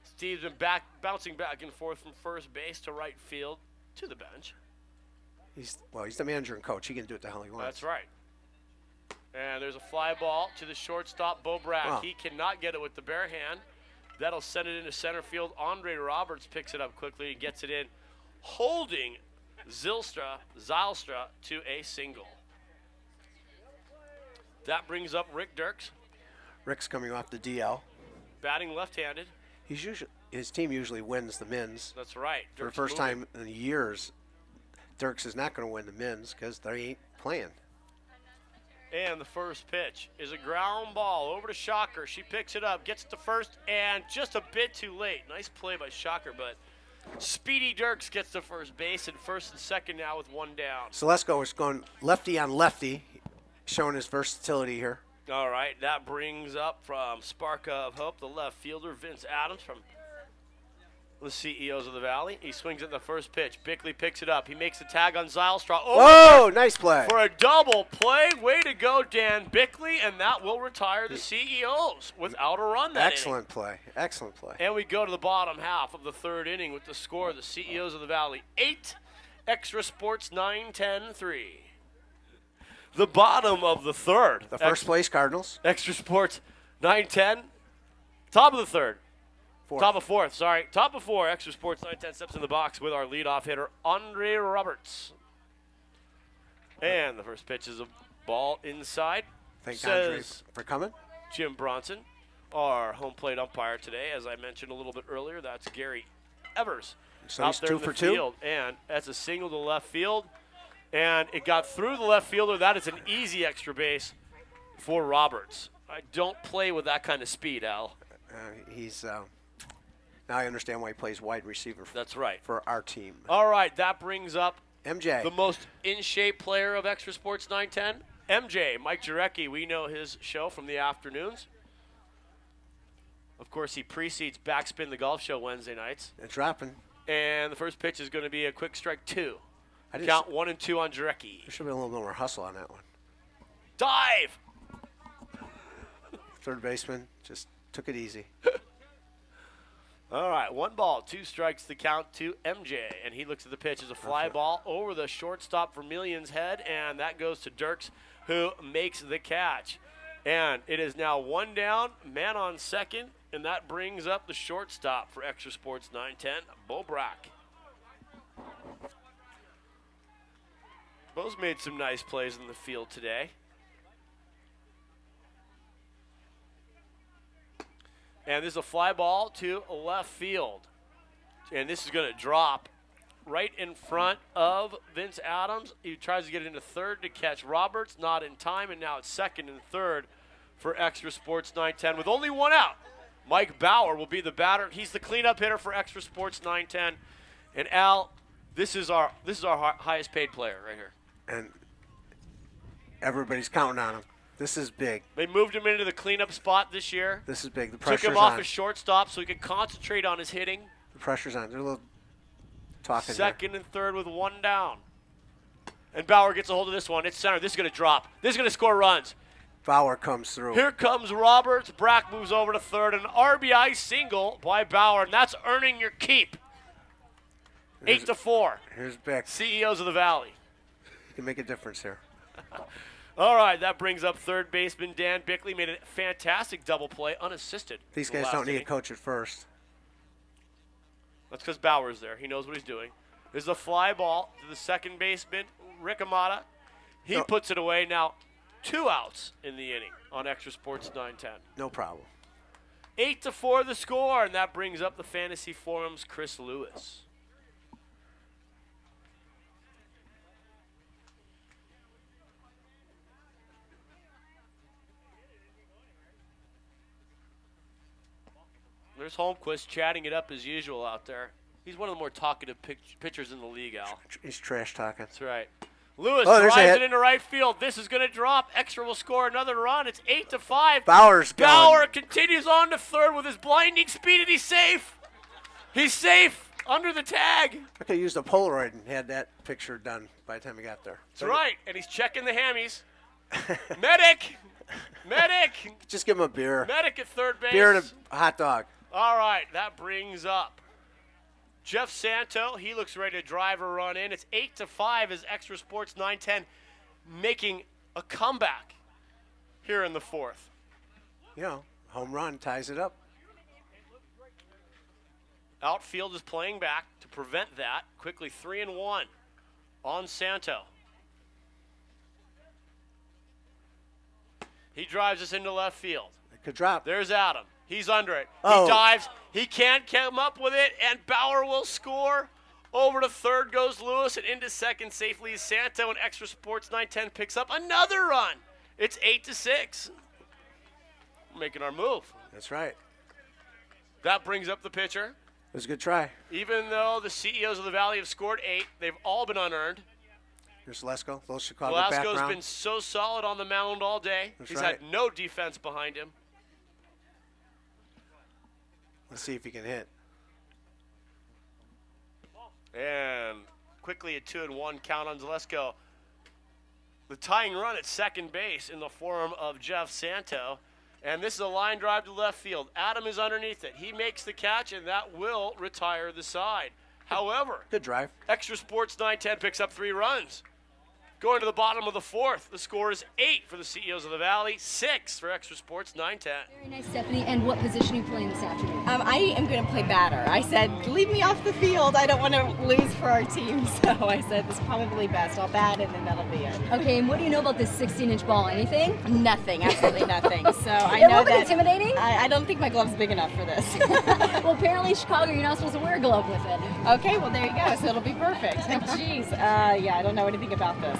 Steve's been bouncing back and forth from first base to right field to the bench. He's the manager and coach. He can do what the hell he wants. That's right. And there's a fly ball to the shortstop, Bo Brack. Oh. He cannot get it with the bare hand. That'll send it into center field. Andre Roberts picks it up quickly and gets it in, holding Zylstra to a single. That brings up Rick Dirks, Rick's coming off the DL. batting left-handed. His team usually wins the Mins. That's right. For the Dirks first moving. time in years, Dirks is not going to win the Mins because they ain't playing. And the first pitch is a ground ball over to Shocker. She picks it up, gets it to first, and just a bit too late. Nice play by Shocker, but Speedy Dirks gets to first base, and first and second now with one down. Zalesko is going lefty on lefty, showing his versatility here. All right, that brings up from Spark of Hope, the left fielder, Vince Adams from the CEOs of the Valley. He swings at the first pitch. Bickley picks it up. He makes the tag on Zylstra. Whoa, nice play. For a double play. Way to go, Dan Bickley, and that will retire the CEOs without a run that Excellent play. Excellent play. inning. And we go to the bottom half of the third inning with the score of the CEOs of the Valley 8, Extra Sports 9-10-3. The bottom of the third. The first place Cardinals. Extra Sports 9-10. Top of the third. Fourth. Top of fourth, sorry. Top of 4, Extra Sports 9-10 steps in the box with our leadoff hitter, Andre Roberts. And the first pitch is a ball inside. Thank Andre Says for coming. Jim Bronson, our home plate umpire today. As I mentioned a little bit earlier, that's Gary Evers. So out he's there 2 in the for 2. field. And that's a single to left field. And it got through the left fielder. That is an easy extra base for Roberts. I don't play with that kind of speed, Al. He's Now I understand why he plays wide receiver. That's right. For our team. All right, that brings up MJ. the most in-shape player of Extra Sports 910, MJ, Mike Jarecki. We know his show from the afternoons. Of course, he precedes Backspin, the golf show, Wednesday nights. It's dropping. And the first pitch is going to be a quick strike 2. I Count 1 and 2 on Jarecki. There should be a little more hustle on that one. Dive! Third baseman just took it easy. All right, 1 ball, 2 strikes, the count to MJ. And he looks at the pitch as a fly ball over the shortstop Vermillion's head, and that goes to Dirks, who makes the catch. And it is now 1 down, man on second, and that brings up the shortstop for Extra Sports 910, Bo Brack. Bo's made some nice plays in the field today. And this is a fly ball to left field. And this is going to drop right in front of Vince Adams. He tries to get it into third to catch Roberts, not in time, and now it's second and third for Extra Sports 910 with only 1 out. Mike Bauer will be the batter. He's the cleanup hitter for Extra Sports 910. And Al, this is our highest paid player right here. And everybody's counting on him. This is big. They moved him into the cleanup spot this year. This is big. The Took pressure's him off on. as shortstop so he could concentrate on his hitting. The pressure's on. They're a little talking Second and third with 1 down. And Bauer gets a hold of this one. It's center. This is going to drop. This is going to score runs. Bauer comes through. Here comes Roberts. Brack moves over to third. An RBI single by Bauer, and that's earning your keep. 8-4. Here's Beck. CEOs of the Valley. You can make a difference here. All right, that brings up third baseman Dan Bickley. Made a fantastic double play, unassisted. These in the guys last don't need inning. a coach at first. That's because Bauer's there. He knows what he's doing. There's a fly ball to the second baseman, Rick Amata. He puts it away. Now 2 outs in the inning on Extra Sports 910. No problem. 8-4 the score, and that brings up the Fantasy Forum's Chris Lewis. There's Holmquist chatting it up as usual out there. He's one of the more talkative pitchers in the league, Al. He's trash talking. That's right. Lewis there's a drives hit. it into right field. This is going to drop. Extra will score another run. It's 8-5. Bauer continues on to third with his blinding speed, and he's safe. He's safe under the tag. I could have used a Polaroid and had that picture done by the time he got there. That's right. And he's checking the hammies. Medic. Medic. Just give him a beer. Medic at third base. Beer and a hot dog. All right, that brings up Jeff Santo. He looks ready to drive a run in. It's 8-5 as Extra Sports 910 making a comeback here in the fourth. You know, home run ties it up. Outfield is playing back to prevent that. Quickly 3-1 on Santo. He drives us into left field. It could drop. There's Adam. He's under it. Oh. He dives. He can't come up with it, and Bauer will score. Over to third goes Lewis, and into second safely is Santo, and Extra Sports 910 picks up another run. It's 8-6. We're making our move. That's right. That brings up the pitcher. It was a good try. Even though the CEOs of the Valley have scored 8, they've all been unearned. Here's Lesko, little Chicago Velasco's background. been so solid on the mound all day. That's He's right. had no defense behind him. Let's see if he can hit. And quickly a 2-1 count on Zalesko. The tying run at second base in the form of Jeff Santo. And this is a line drive to left field. Adam is underneath it. He makes the catch, and that will retire the side. However, good drive. Extra Sports 910 picks up 3 runs. Going to the bottom of the fourth, the score is 8 for the CEOs of the Valley, 6 for Extra Sports 910. Very nice, Stephanie. And what position are you playing this afternoon? I am going to play batter. I said, leave me off the field. I don't want to lose for our team. So I said, this is probably best. I'll bat, and then that'll be it. Okay, and what do you know about this 16-inch ball? Anything? Nothing. Absolutely nothing. So I It know won't be that intimidating? I don't think my glove's big enough for this. Well, apparently in Chicago, you're not supposed to wear a glove with it. Okay, well, there you go. So it'll be perfect. Jeez. Yeah, I don't know anything about this.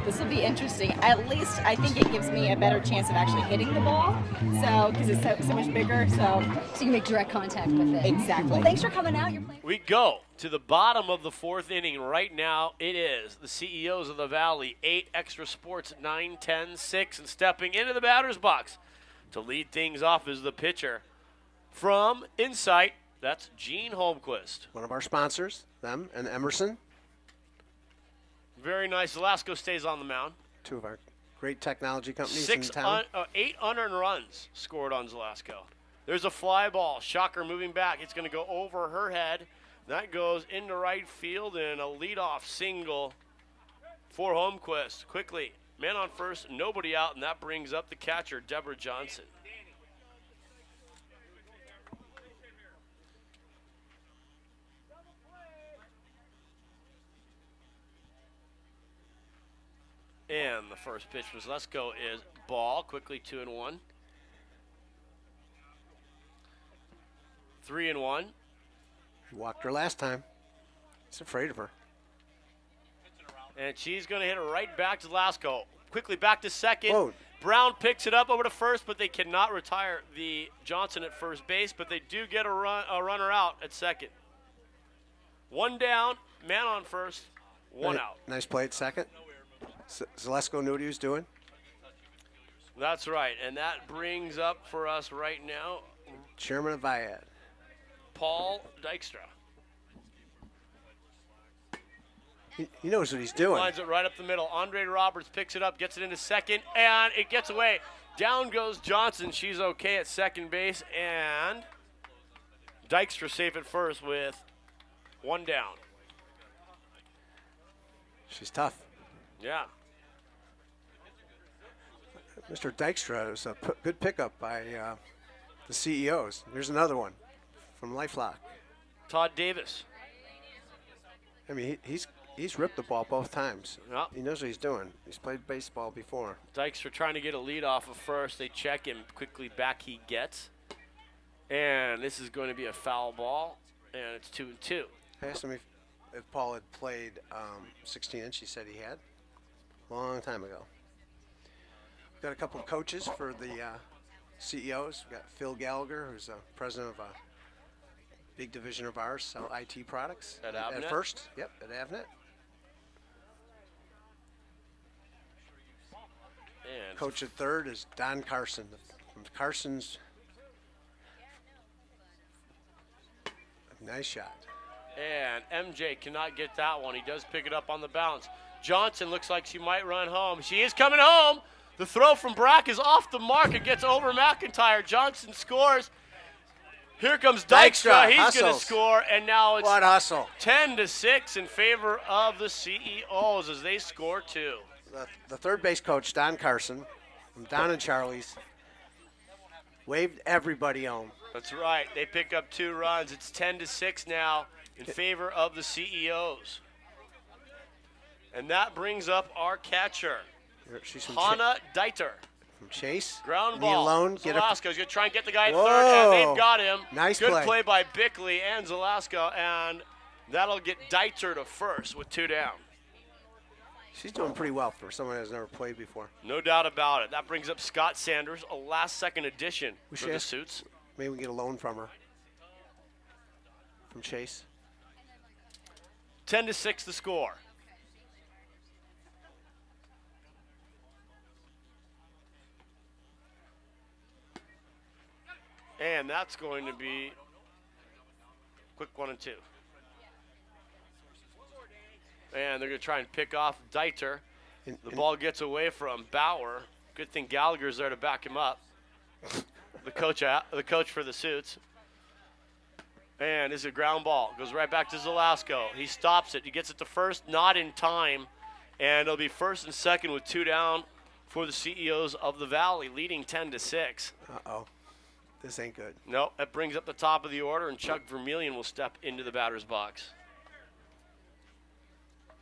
this will be interesting. At least I think it gives me a better chance of actually hitting the ball. So because it's so much bigger. So you can make direct contact with it. Exactly. Well, thanks for coming out. You're playing. We go to the bottom of the fourth inning right now. It is the CEOs of the Valley, 8, Extra Sports 9, 10, 6, and stepping into the batter's box to lead things off is the pitcher from Insight. That's Gene Holmquist. One of our sponsors, them and Emerson. Very nice. Velasco stays on the mound. Two of our great technology companies in town. 8 unearned runs scored on Velasco. There's a fly ball. Shocker moving back. It's going to go over her head. That goes into right field and a leadoff single for Holmquist. Quickly, man on first, nobody out, and that brings up the catcher, Deborah Johnson. And the first pitch was Let's Go is ball. Quickly 2-1. 3-1. He walked her last time. He's afraid of her. And she's going to hit it right back to Velasco. Quickly back to second. Whoa. Brown picks it up over to first, but they cannot retire the Johnson at first base, but they do get a runner out at second. One down, man on first, one out. Nice play at second. Zalesko knew what he was doing. That's right, and that brings up for us right now Chairman of Viad, Paul Dykstra. He knows what he's doing. Lines it right up the middle. Andre Roberts picks it up, gets it into second, and it gets away. Down goes Johnson. She's okay at second base, and Dykstra safe at first with one down. She's tough. Yeah. Mr. Dykstra was a good pickup by the CEOs. Here's another one from LifeLock. Todd Davis. I mean, he's ripped the ball both times. Yep. He knows what he's doing. He's played baseball before. Dykstra trying to get a lead off of first. They check him. Quickly back he gets. And this is going to be a foul ball, and it's 2-2. I asked him if Paul had played 16-inch. He said he had. Long time ago. We've got a couple of coaches for the CEOs. We've got Phil Gallagher, who's the president of a big division of ours, sell IT products. At Avnet? At first, yep, at Avnet. And Coach at third is Don Carson from Carson's. Nice shot. And MJ cannot get that one. He does pick it up on the bounce. Johnson looks like she might run home. She is coming home. The throw from Brack is off the mark. It gets over McIntyre. Johnson scores. Here comes Dykstra. He's going to score, and now it's what hustle. 10-6 in favor of the CEOs as they score two. The third base coach, Don Carson, from Don and Charlie's, waved everybody home. That's right. They pick up 2 runs. It's 10-6 now in favor of the CEOs. And that brings up our catcher, Hannah Deiter. From Chase. Ground ball. Alone. Zalasko's going to try and get the guy at third, and they've got him. Nice Good play by Bickley and Zalasko, and that'll get Deiter to first with 2 down. She's doing pretty well for someone who's never played before. No doubt about it. That brings up Scott Sanders, a last-second addition for the Suits. Maybe we can get a loan from her. From Chase. 10-6 the score. And that's going to be quick 1 and 2. And they're going to try and pick off Deiter. The ball gets away from Bauer. Good thing Gallagher's there to back him up. The coach for the Suits. And this is a ground ball. Goes right back to Zalasko. He stops it. He gets it to first, not in time. And it'll be first and second with 2 down for the CEOs of the Valley, leading 10-6. Uh-oh. This ain't good. No, that brings up the top of the order, and Chuck Vermillion will step into the batter's box.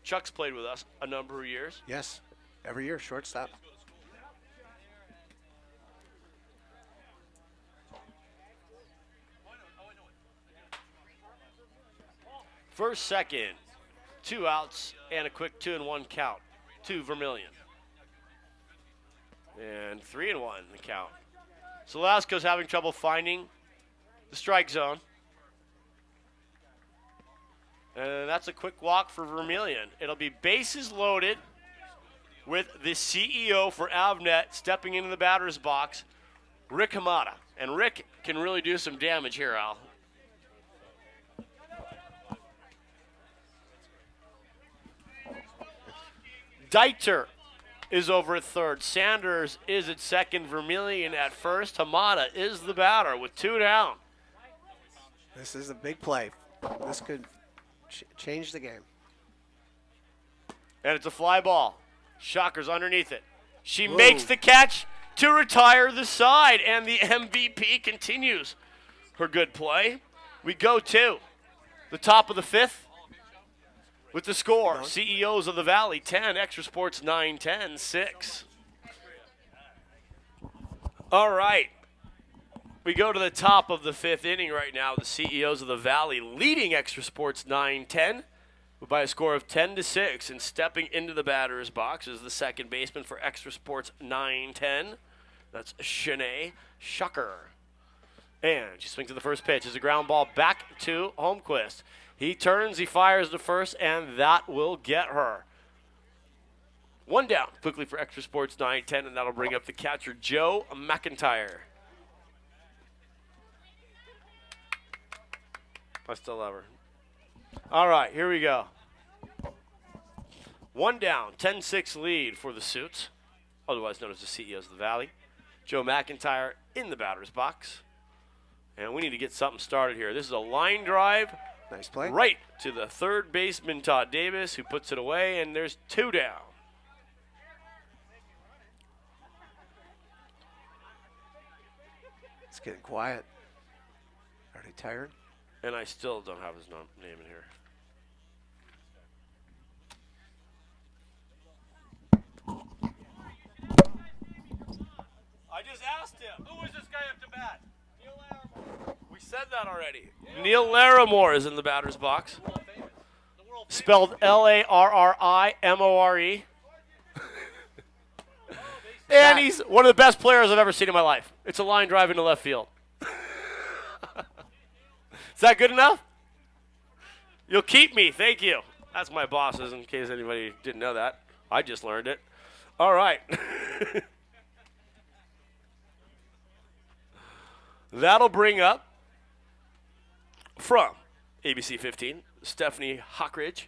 Chuck's played with us a number of years. Yes, every year, shortstop. First, second, 2 outs, and a quick 2-1 count. to Vermilion. And 3-1 the count. So Lasco's having trouble finding the strike zone. And that's a quick walk for Vermilion. It'll be bases loaded with the CEO for Avnet stepping into the batter's box, Rick Hamada. And Rick can really do some damage here, Al. Deiter is over at third. Sanders is at second. Vermilion at first. Hamada is the batter with 2 down. This is a big play. This could change the game. And it's a fly ball. Shocker's underneath it. She makes the catch to retire the side, and the MVP continues her good play. We go to the top of the 5th with the score. CEOs of the Valley 10, Extra Sports 9-10, 6. All right. We go to the top of the 5th inning right now. The CEOs of the Valley leading Extra Sports 9-10 by a score of 10-6. And stepping into the batter's box is the second baseman for Extra Sports 9-10. That's Shanae Shucker. And she swings to the first pitch. It's a ground ball back to Holmquist. He turns, he fires to first, and that will get her. 1 down quickly for Extra Sports 9-10, and that'll bring up the catcher, Joe McIntyre. I still love her. All right, here we go. 1 down, 10-6 lead for the Suits, otherwise known as the CEOs of the Valley. Joe McIntyre in the batter's box. And we need to get something started here. This is a line drive. Nice play. Right to the third baseman, Todd Davis, who puts it away, and there's 2 down. It's getting quiet. Are they tired? And I still don't have his name in here. I just asked him. Who is this guy up to bat? Neil Larimore. We said that already. Neil Larimore is in the batter's box. Spelled Larrimore. And he's one of the best players I've ever seen in my life. It's a line drive into left field. Is that good enough? You'll keep me. Thank you. That's my bosses, in case anybody didn't know that. I just learned it. All right. That'll bring up from ABC 15, Stephanie Hockridge.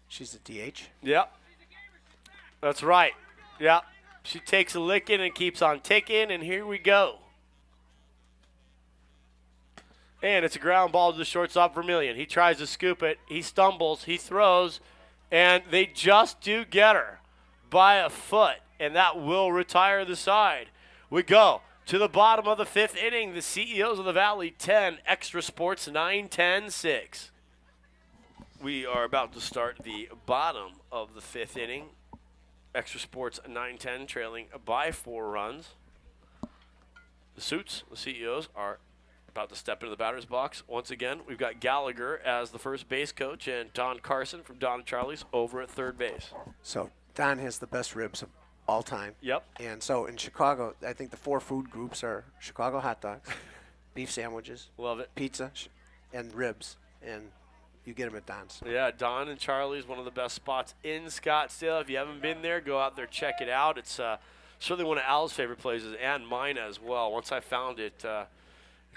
She's a DH. Yep. That's right. Yep. She takes a licking and keeps on ticking, and here we go. And it's a ground ball to the shortstop, Vermilion. He tries to scoop it. He stumbles. He throws, and they just do get her by a foot, and that will retire the side. We go to the bottom of the 5th inning. The CEOs of the Valley 10, Extra Sports 9-10, 6. We are about to start the bottom of the 5th inning. Extra Sports 9-10 trailing by 4 runs. The Suits, the CEOs, are about to step into the batter's box. Once again, we've got Gallagher as the first base coach and Don Carson from Don and Charlie's over at third base. So Don has the best ribs of all time. Yep. And so in Chicago, I think the 4 food groups are Chicago hot dogs, beef sandwiches, love it, pizza, and ribs. And you get them at Don's. Yeah, Don and Charlie's, one of the best spots in Scottsdale. If you haven't been there, go out there, check it out. It's certainly one of Al's favorite places and mine as well. Once I found it, it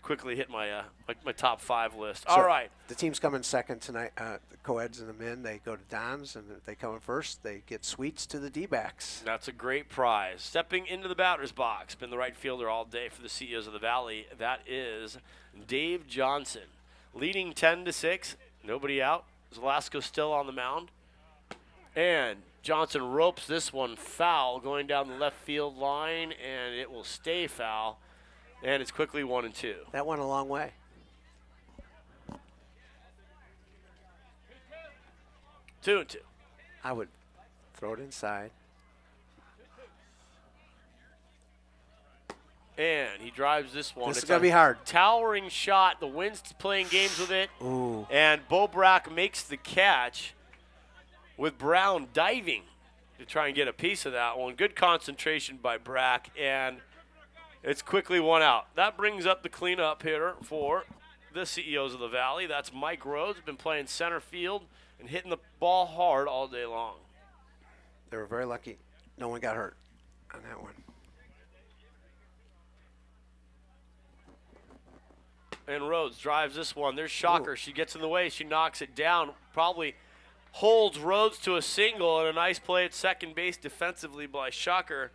quickly hit my my top 5 list. So all right. The team's coming second tonight. The co-eds and the men, they go to Don's, and if they come in first, they get suites to the D-backs. That's a great prize. Stepping into the batter's box, been the right fielder all day for the CEOs of the Valley. That is Dave Johnson, leading 10-6. Nobody out. Velasco still on the mound. And Johnson ropes this one foul going down the left field line, and it will stay foul. And it's quickly 1-2. That went a long way. 2-2. I would throw it inside. And he drives this one. This is It's going to a be hard. Towering shot. The wind's playing games with it. Ooh. And Bo Brack makes the catch with Brown diving to try and get a piece of that one. Good concentration by Brack, and it's quickly one out. That brings up the cleanup hitter for the CEOs of the Valley. That's Mike Rhodes, been playing center field and hitting the ball hard all day long. They were very lucky. No one got hurt on that one. And Rhodes drives this one. There's Shocker. Ooh. She gets in the way. She knocks it down. Probably holds Rhodes to a single, and a nice play at second base defensively by Shocker.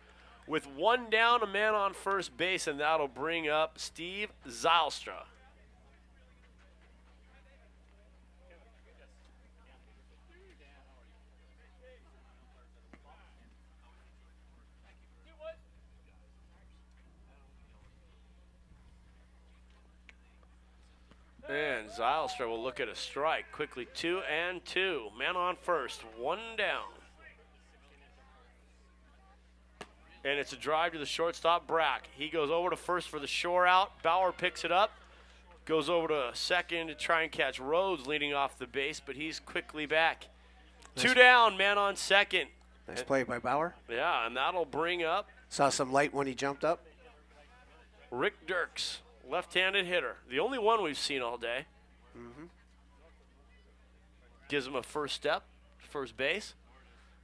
With one down, a man on first base, and that'll bring up Steve Zylstra. And Zylstra will look at a strike. Quickly 2-2. Man on first. One down. And it's a drive to the shortstop, Brack. He goes over to first for the shore out. Bauer picks it up. Goes over to second to try and catch Rhodes leading off the base, but he's quickly back. Nice. 2 down, man on second. Nice play by Bauer. Yeah, and that'll bring up. Saw some light when he jumped up. Rick Dirks. Left-handed hitter. The only one we've seen all day. Mm-hmm. Gives him a first step, first base.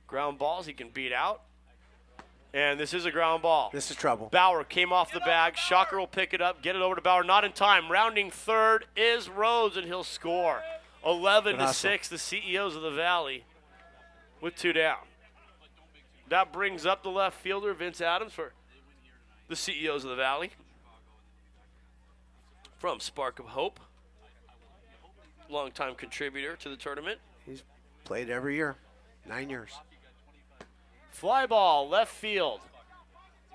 Ground balls he can beat out. And this is a ground ball. This is trouble. Bauer came off the bag. Shocker will pick it up, get it over to Bauer. Not in time. Rounding third is Rhodes, and he'll score. 11-6, the CEOs of the Valley with 2 down. That brings up the left fielder, Vince Adams, for the CEOs of the Valley. From Spark of Hope, longtime contributor to the tournament. He's played every year, 9 years. Fly ball, left field.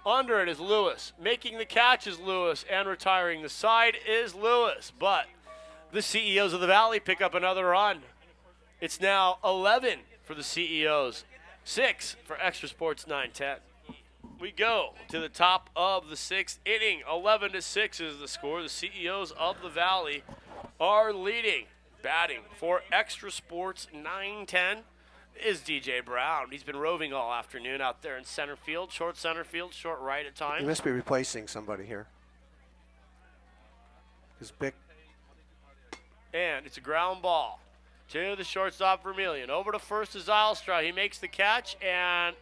Under it is Lewis. Making the catch is Lewis, and retiring the side is Lewis. But the CEOs of the Valley pick up another run. It's now 11 for the CEOs, 6 for Extra Sports 910. We go to the top of the 6th inning. 11-6 is the score. The CEOs of the Valley are leading. Batting for Extra Sports 910 is DJ Brown. He's been roving all afternoon out there in center field, short right at times. He must be replacing somebody here. His pick. And it's a ground ball to the shortstop, Vermillion. Over to first is Zylstra. He makes the catch, and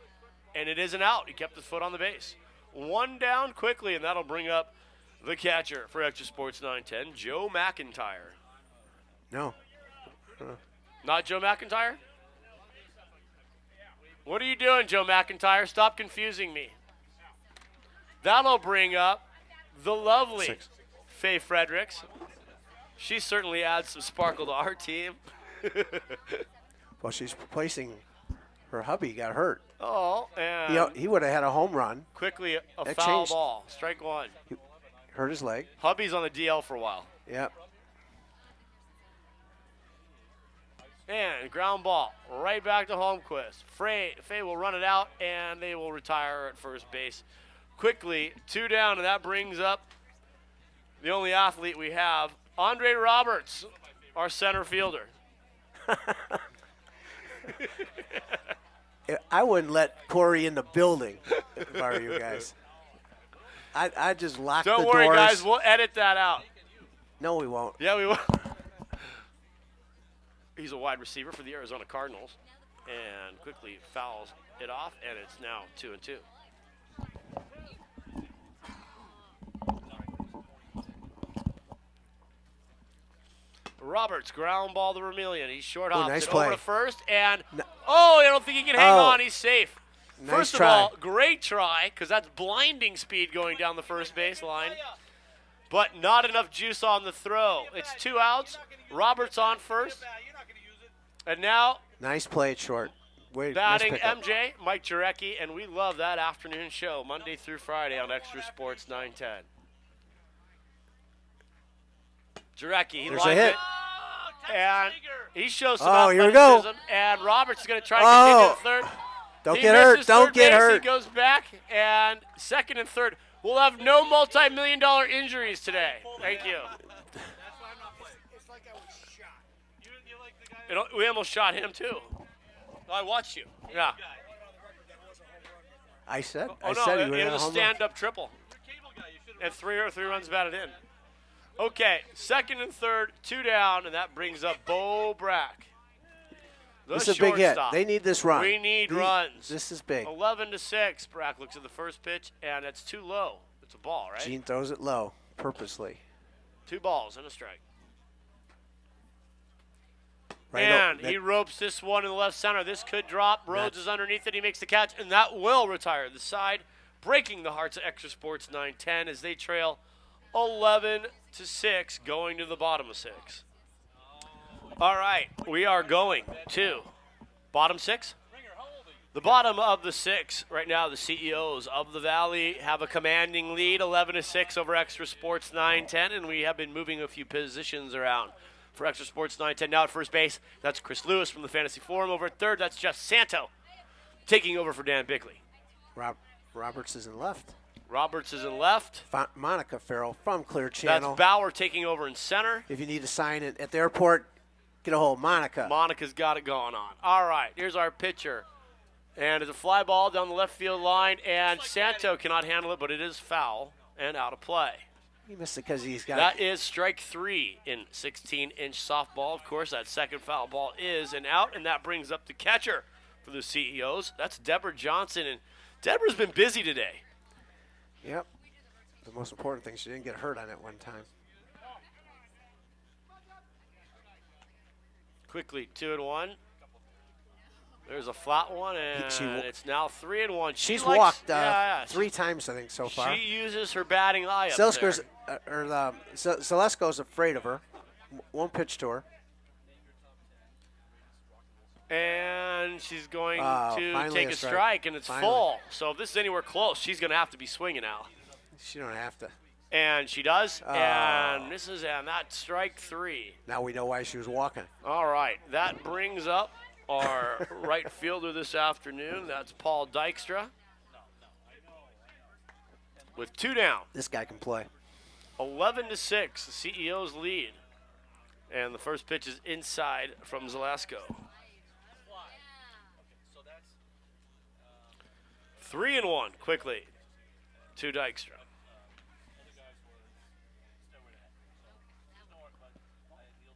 it is an out. He kept his foot on the base. 1 down quickly, and that'll bring up the catcher for Extra Sports 910, Joe McIntyre. No. Not Joe McIntyre? What are you doing, Joe McIntyre? Stop confusing me. That'll bring up the lovely Faye Fredericks. She certainly adds some sparkle to our team. Well, she's replacing her hubby, got hurt. Oh, and he would have had a home run. Quickly, a foul ball. Strike one. He hurt his leg. Hubby's on the DL for a while. Yep. And ground ball right back to Holmquist. Faye will run it out, and they will retire at first base. Quickly, 2 down, and that brings up the only athlete we have, Andre Roberts, our center fielder. I wouldn't let Corey in the building if I were you guys. I'd just lock the doors. Don't worry, guys. We'll edit that out. No, we won't. Yeah, we will. He's a wide receiver for the Arizona Cardinals, and quickly fouls it off, and it's now 2-2. Roberts, ground ball to Vermillion. He's short hops nice it play. over to first, and I don't think he can hang on. He's safe. Nice First of try. all, great try, because that's blinding speed going down the first baseline. But not enough juice on the throw. It's 2 outs. Roberts on first. And now nice play at short. Batting MJ, Mike Jarecki, and we love that afternoon show, Monday through Friday on Extra Sports 910. Jarecki, he There's a lines hit. it, and he shows some here we go. athleticism, and Roberts is going to try to continue to third. Don't He get hurt. misses Don't third get base. hurt. He goes back, and second and third. We'll have no multi-million-dollar injuries today. Thank you. We almost shot him, too. I watched you. Yeah. I said. Oh, I no, said he it would have was a a home run. stand-up triple. And three runs batted in. Okay, second and third, 2 down, and that brings up Bo Brack. This is a big hit. shortstop. They need this run. We need runs. This is big. 11-6. Brack looks at the first pitch, and it's too low. It's a ball, right? Gene throws it low purposely. 2 balls and a strike. Right and up. he ropes this one in the left center. This could drop. Rhodes is underneath it. He makes the catch, and that will retire the side, breaking the hearts of Extra Sports 910 as they trail 11-6, going to the bottom of 6. All right, we are going to bottom 6. The bottom of the 6 right now. The CEOs of the Valley have a commanding lead, 11-6 over Extra Sports 910, and we have been moving a few positions around for Extra Sports 910. Now at first base, that's Chris Lewis from the Fantasy Forum. Over at third, that's Jeff Santo taking over for Dan Bickley. Roberts is in left. Roberts is in left. Monica Farrell from Clear Channel. That's Bauer taking over in center. If you need to sign it at the airport, get a hold of Monica. Monica's got it going on. All right, here's our pitcher. And it's a fly ball down the left field line, and Santo cannot handle it, but it is foul and out of play. He missed it because he's got That is strike 3 in 16-inch softball. Of course, that second foul ball is an out, and that brings up the catcher for the CEOs. That's Deborah Johnson, and Deborah's been busy today. Yep. The most important thing, she didn't get hurt on it one time. Quickly, 2-1. There's a flat one, and it's now 3-1. She's walked 3 times, I think, so far. She uses her batting eye up Zalesko's afraid of her. Won't pitch to her. And she's going to take a strike, and it's Finally. full. So if this is anywhere close, she's going to have to be swinging now. She don't have to. And she does, and misses, and that's strike 3. Now we know why she was walking. All right, that brings up our right fielder this afternoon. That's Paul Dykstra with 2 down. This guy can play. 11-6, the CEOs lead. And the first pitch is inside from Zalesko. 3-1 quickly to Dykstra.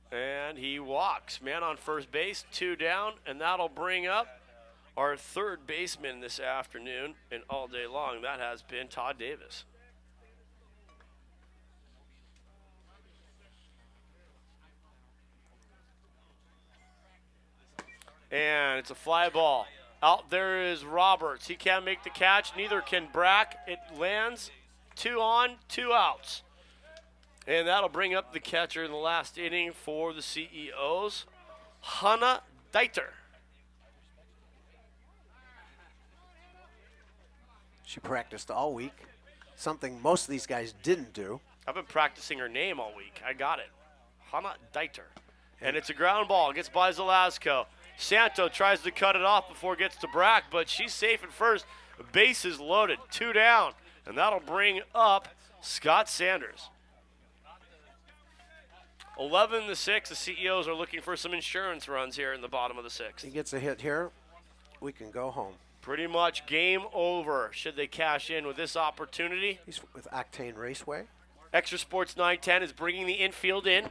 And he walks. Man on first base, 2 down, and that'll bring up our third baseman this afternoon and all day long. That has been Todd Davis. And it's a fly ball. Out there is Roberts. He can't make the catch. Neither can Brack. It lands 2 on, 2 outs. And that'll bring up the catcher in the last inning for the CEOs, Hannah Deiter. She practiced all week, something most of these guys didn't do. I've been practicing her name all week. I got it. Hannah Deiter. And it's a ground ball. Gets by Zalesko. Santo tries to cut it off before it gets to Brack, but she's safe at first. Base is loaded. 2 down. And that'll bring up Scott Sanders. 11-6. The CEOs are looking for some insurance runs here in the bottom of the 6th. He gets a hit here, we can go home. Pretty much game over should they cash in with this opportunity. He's with Octane Raceway. Extra Sports 910 is bringing the infield in.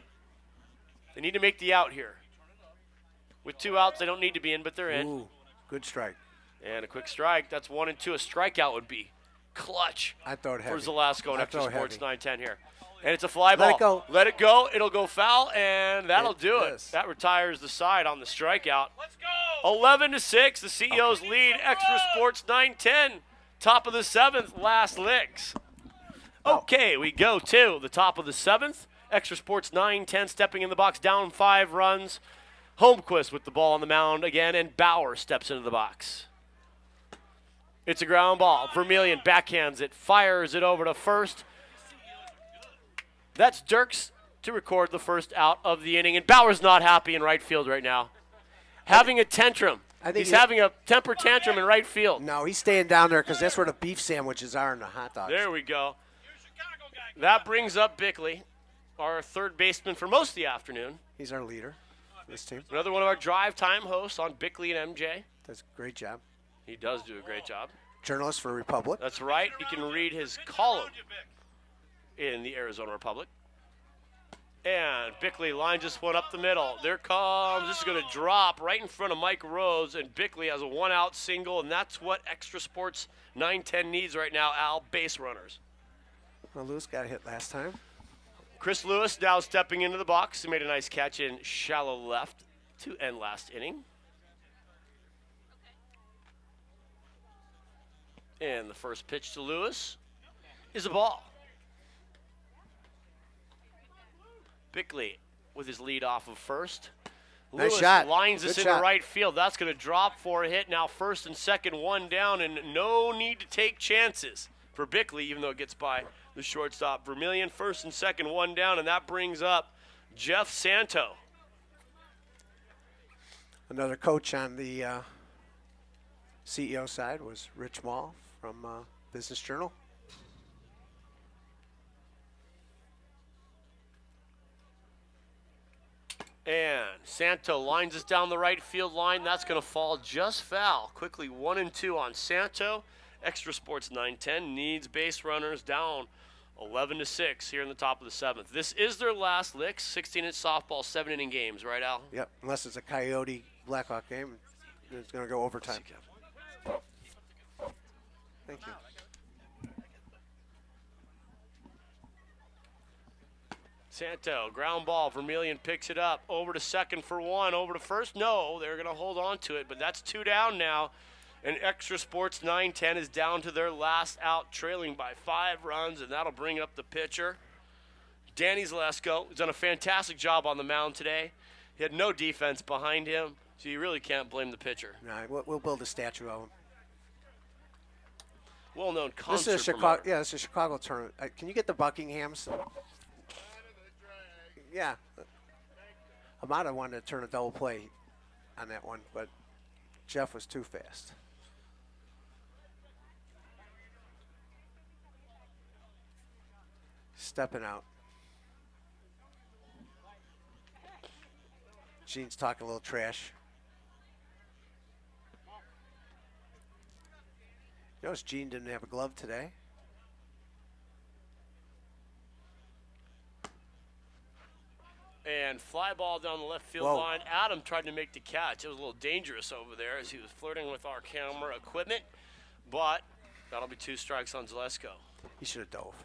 They need to make the out here. With 2 outs, they don't need to be in, but they're in. Ooh, good strike. And a quick strike. That's 1 and 2. A strikeout would be clutch I throw it heavy. for Zalesko and I Extra throw it Sports heavy. 910 here. And it's a fly ball. Let it go. Let it go. It'll go foul, and that'll do it. does. That retires the side on the strikeout. Let's go. 11-6. The CEOs lead. Extra Sports 910. Top of the 7th. Last licks. Okay, we go to the top of the 7th. Extra Sports 910 stepping in the box, down 5 runs. Holmquist with the ball on the mound again, and Bauer steps into the box. It's a ground ball. Vermillion backhands it, fires it over to first. That's Dirks to record the first out of the inning, and Bauer's not happy in right field right now. Having a tantrum. I think He's having a temper tantrum in right field. No, he's staying down there because that's where the beef sandwiches are and the hot dogs. There we go. That brings up Bickley, our third baseman for most of the afternoon. He's our leader for this team. Another one of our drive time hosts on Bickley and MJ. Does a great job. He does do a great job. Journalist for Republic. That's right. You can read his column in the Arizona Republic. And Bickley lines this one up the middle. There comes, this is going to drop right in front of Mike Rose, and Bickley has a one-out single, and that's what Extra Sports 910 needs right now, Al, base runners. Well, Lewis got hit last time. Chris Lewis now stepping into the box. He made a nice catch in shallow left to end last inning. And the first pitch to Lewis is a ball. Bickley with his lead off of first. Nice Lewis shot. lines this Good into shot. right field. That's going to drop for a hit. Now first and second, one down, and no need to take chances for Bickley, even though it gets by the shortstop. Vermillion, first and second, one down, and that brings up Jeff Santo. Another coach on the CEO side was Rich Mall from Business Journal. And Santo lines us down the right field line. That's going to fall just foul. Quickly 1-2 on Santo. Extra Sports 910 needs base runners down 11-6 here in the top of the seventh. This is their last lick. 16-inch softball, 7-inning games, right, Al? Yep, unless it's a Coyote Blackhawk game, it's going to go overtime. Thank you. Santo, ground ball. Vermillion picks it up. Over to second for one. Over to first. No, they're going to hold on to it, but that's two down now. And Extra Sports 910 is down to their last out, trailing by 5 runs, and that'll bring up the pitcher. Danny Zalesko has done a fantastic job on the mound today. He had no defense behind him, so you really can't blame the pitcher. No, we'll build a statue of him. Well-known concert This is a Chicago. promoter. Yeah, it's a Chicago tournament. Can you get the Buckinghams? Yeah. Amada wanted to turn a double play on that one, but Jeff was too fast. Stepping out. Gene's talking a little trash. You notice Gene didn't have a glove today. And fly ball down the left field Whoa. line. Adam tried to make the catch. It was a little dangerous over there as he was flirting with our camera equipment, but that'll be 2 strikes on Zalesko. He should have dove.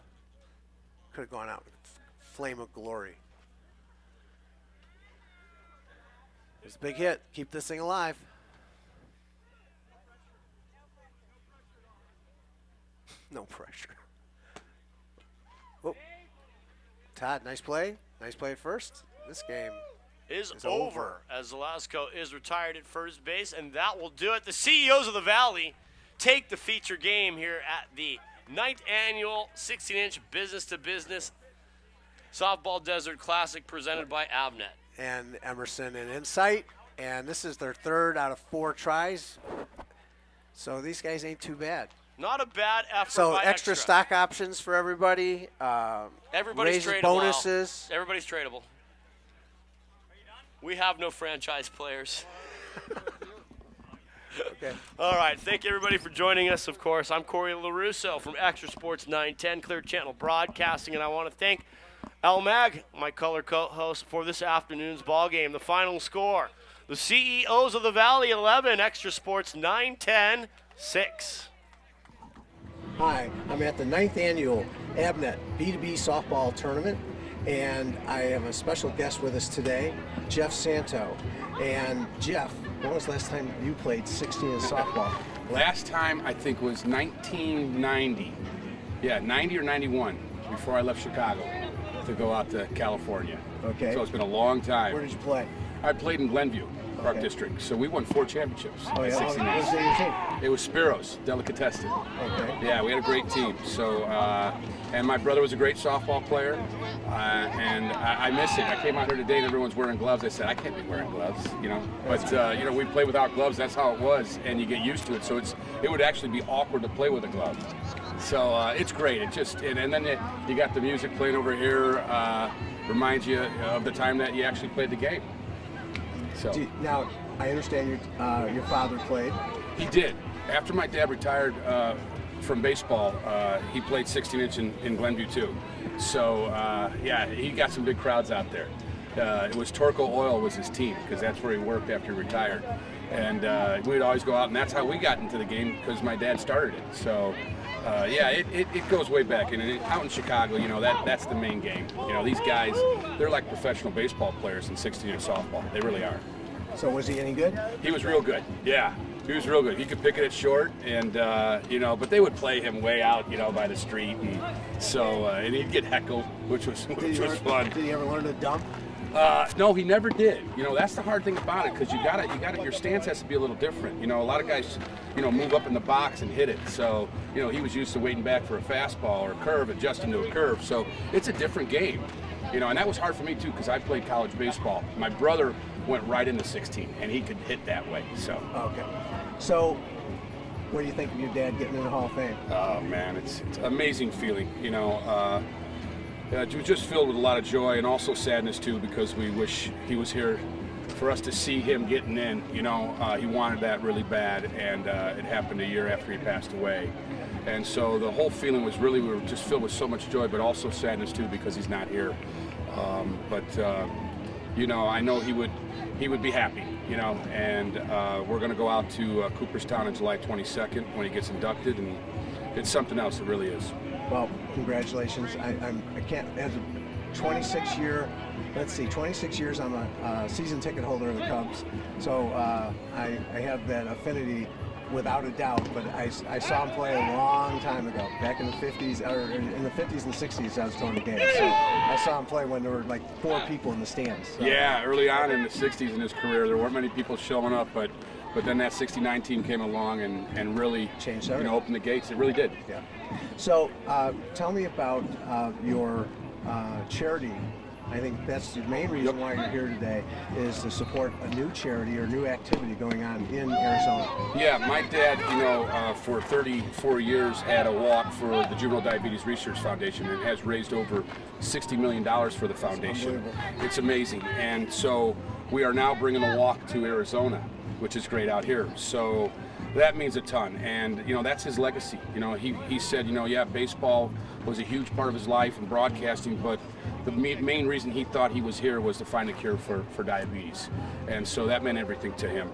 Could have gone out with flame of glory. There's a big hit. Keep this thing alive. No pressure. Oh. Todd, nice play. Nice play at first. This game is is over as Zalesko is retired at first base, and that will do it. The CEOs of the Valley take the feature game here at the 9th annual 16-inch business-to-business Softball Desert Classic presented by Avnet. and Emerson and Insight. And this is their 3rd out of 4 tries. So these guys ain't too bad. Not a bad effort So by extra stock options for everybody. Everybody's raises, tradable. bonuses. Al. Everybody's tradable. We have no franchise players. Okay. All right. Thank you, everybody, for joining us, of course. I'm Corey LaRusso from Extra Sports 910, Clear Channel Broadcasting, and I want to thank Al Mag, my color co-host, for this afternoon's ball game. The final score, the CEOs of the Valley 11, Extra Sports 910, 6. Hi, I'm at the 9th annual Avnet B2B softball tournament, and I have a special guest with us today, Jeff Santo. And Jeff, when was the last time you played 16 in softball? Last time I think was 1990. Yeah, 90 or 91, before I left Chicago to go out to California. Okay. So it's been a long time. Where did you play? I played in Glenview. Park District. So we won 4 championships. Oh, yeah. at What 16 was years. your team? It was Spiros, Delicatessen. Okay. Yeah, we had a great team. So, and my brother was a great softball player, and I miss it. I came out here today and everyone's wearing gloves. I said, I can't be wearing gloves, you know. But you know, we play without gloves. That's how it was, and you get used to it. So it would actually be awkward to play with a glove. So it's great. It just and then you got the music playing over here. Reminds you of the time that you actually played the game. So Now, I understand your father played. he did. After my dad retired from baseball, he played 16-inch in Glenview too. So yeah, he got some big crowds out there. It was Torco Oil was his team because that's where he worked after he retired. And we'd always go out, and that's how we got into the game because my dad started it. So yeah, it goes way back. And out in Chicago, you know, that's the main game. You know, these guys, they're like professional baseball players in 16-inch softball. They really are. So was he any good? He was real good. Yeah, he was real good. He could pick it at short, and you know, but they would play him way out, you know, by the street, and so and he'd get heckled, which was fun. Did he ever learn to dump? No, he never did. You know, that's the hard thing about it because you got it. Your stance has to be a little different. You know, a lot of guys, you know, move up in the box and hit it. So, you know, he was used to waiting back for a fastball or a curve, adjusting to a curve. So it's a different game. You know, and that was hard for me too because I played college baseball. My brother went right into 16, and he could hit that way. So. Okay. So, what do you think of your dad getting in the Hall of Fame? Oh man, it's an amazing feeling. You know. It was just filled with a lot of joy and also sadness too because we wish he was here for us to see him getting in. You know, he wanted that really bad, and it happened a year after he passed away. And so the whole feeling was really, we were just filled with so much joy, but also sadness too because he's not here. You know, I know he would be happy. You know, and we're going to go out to Cooperstown on July 22nd when he gets inducted, and it's something else. It really is. Well, congratulations. I can't, as a 26 years, I'm a season ticket holder of the Cubs. So I have that affinity without a doubt, but I saw him play a long time ago, back in the 50s, or in the 50s and 60s I was going to games. So I saw him play when there were like 4 people in the stands. So. Yeah, early on in the 60s in his career, there weren't many people showing up, but then that 69 team came along and really changed everything. You know, opened the gates. It really did. Yeah. So tell me about your charity. I think that's the main reason why you're here today, is to support a new charity or new activity going on in Arizona. Yeah, my dad, you know, for 34 years had a walk for the Juvenile Diabetes Research Foundation and has raised over $60 million for the foundation. It's amazing. And so we are now bringing the walk to Arizona, which is great out here. So that means a ton, and you know, that's his legacy. You know, he said, you know, yeah, baseball was a huge part of his life and broadcasting, but the main reason he thought he was here was to find a cure for diabetes, and so that meant everything to him.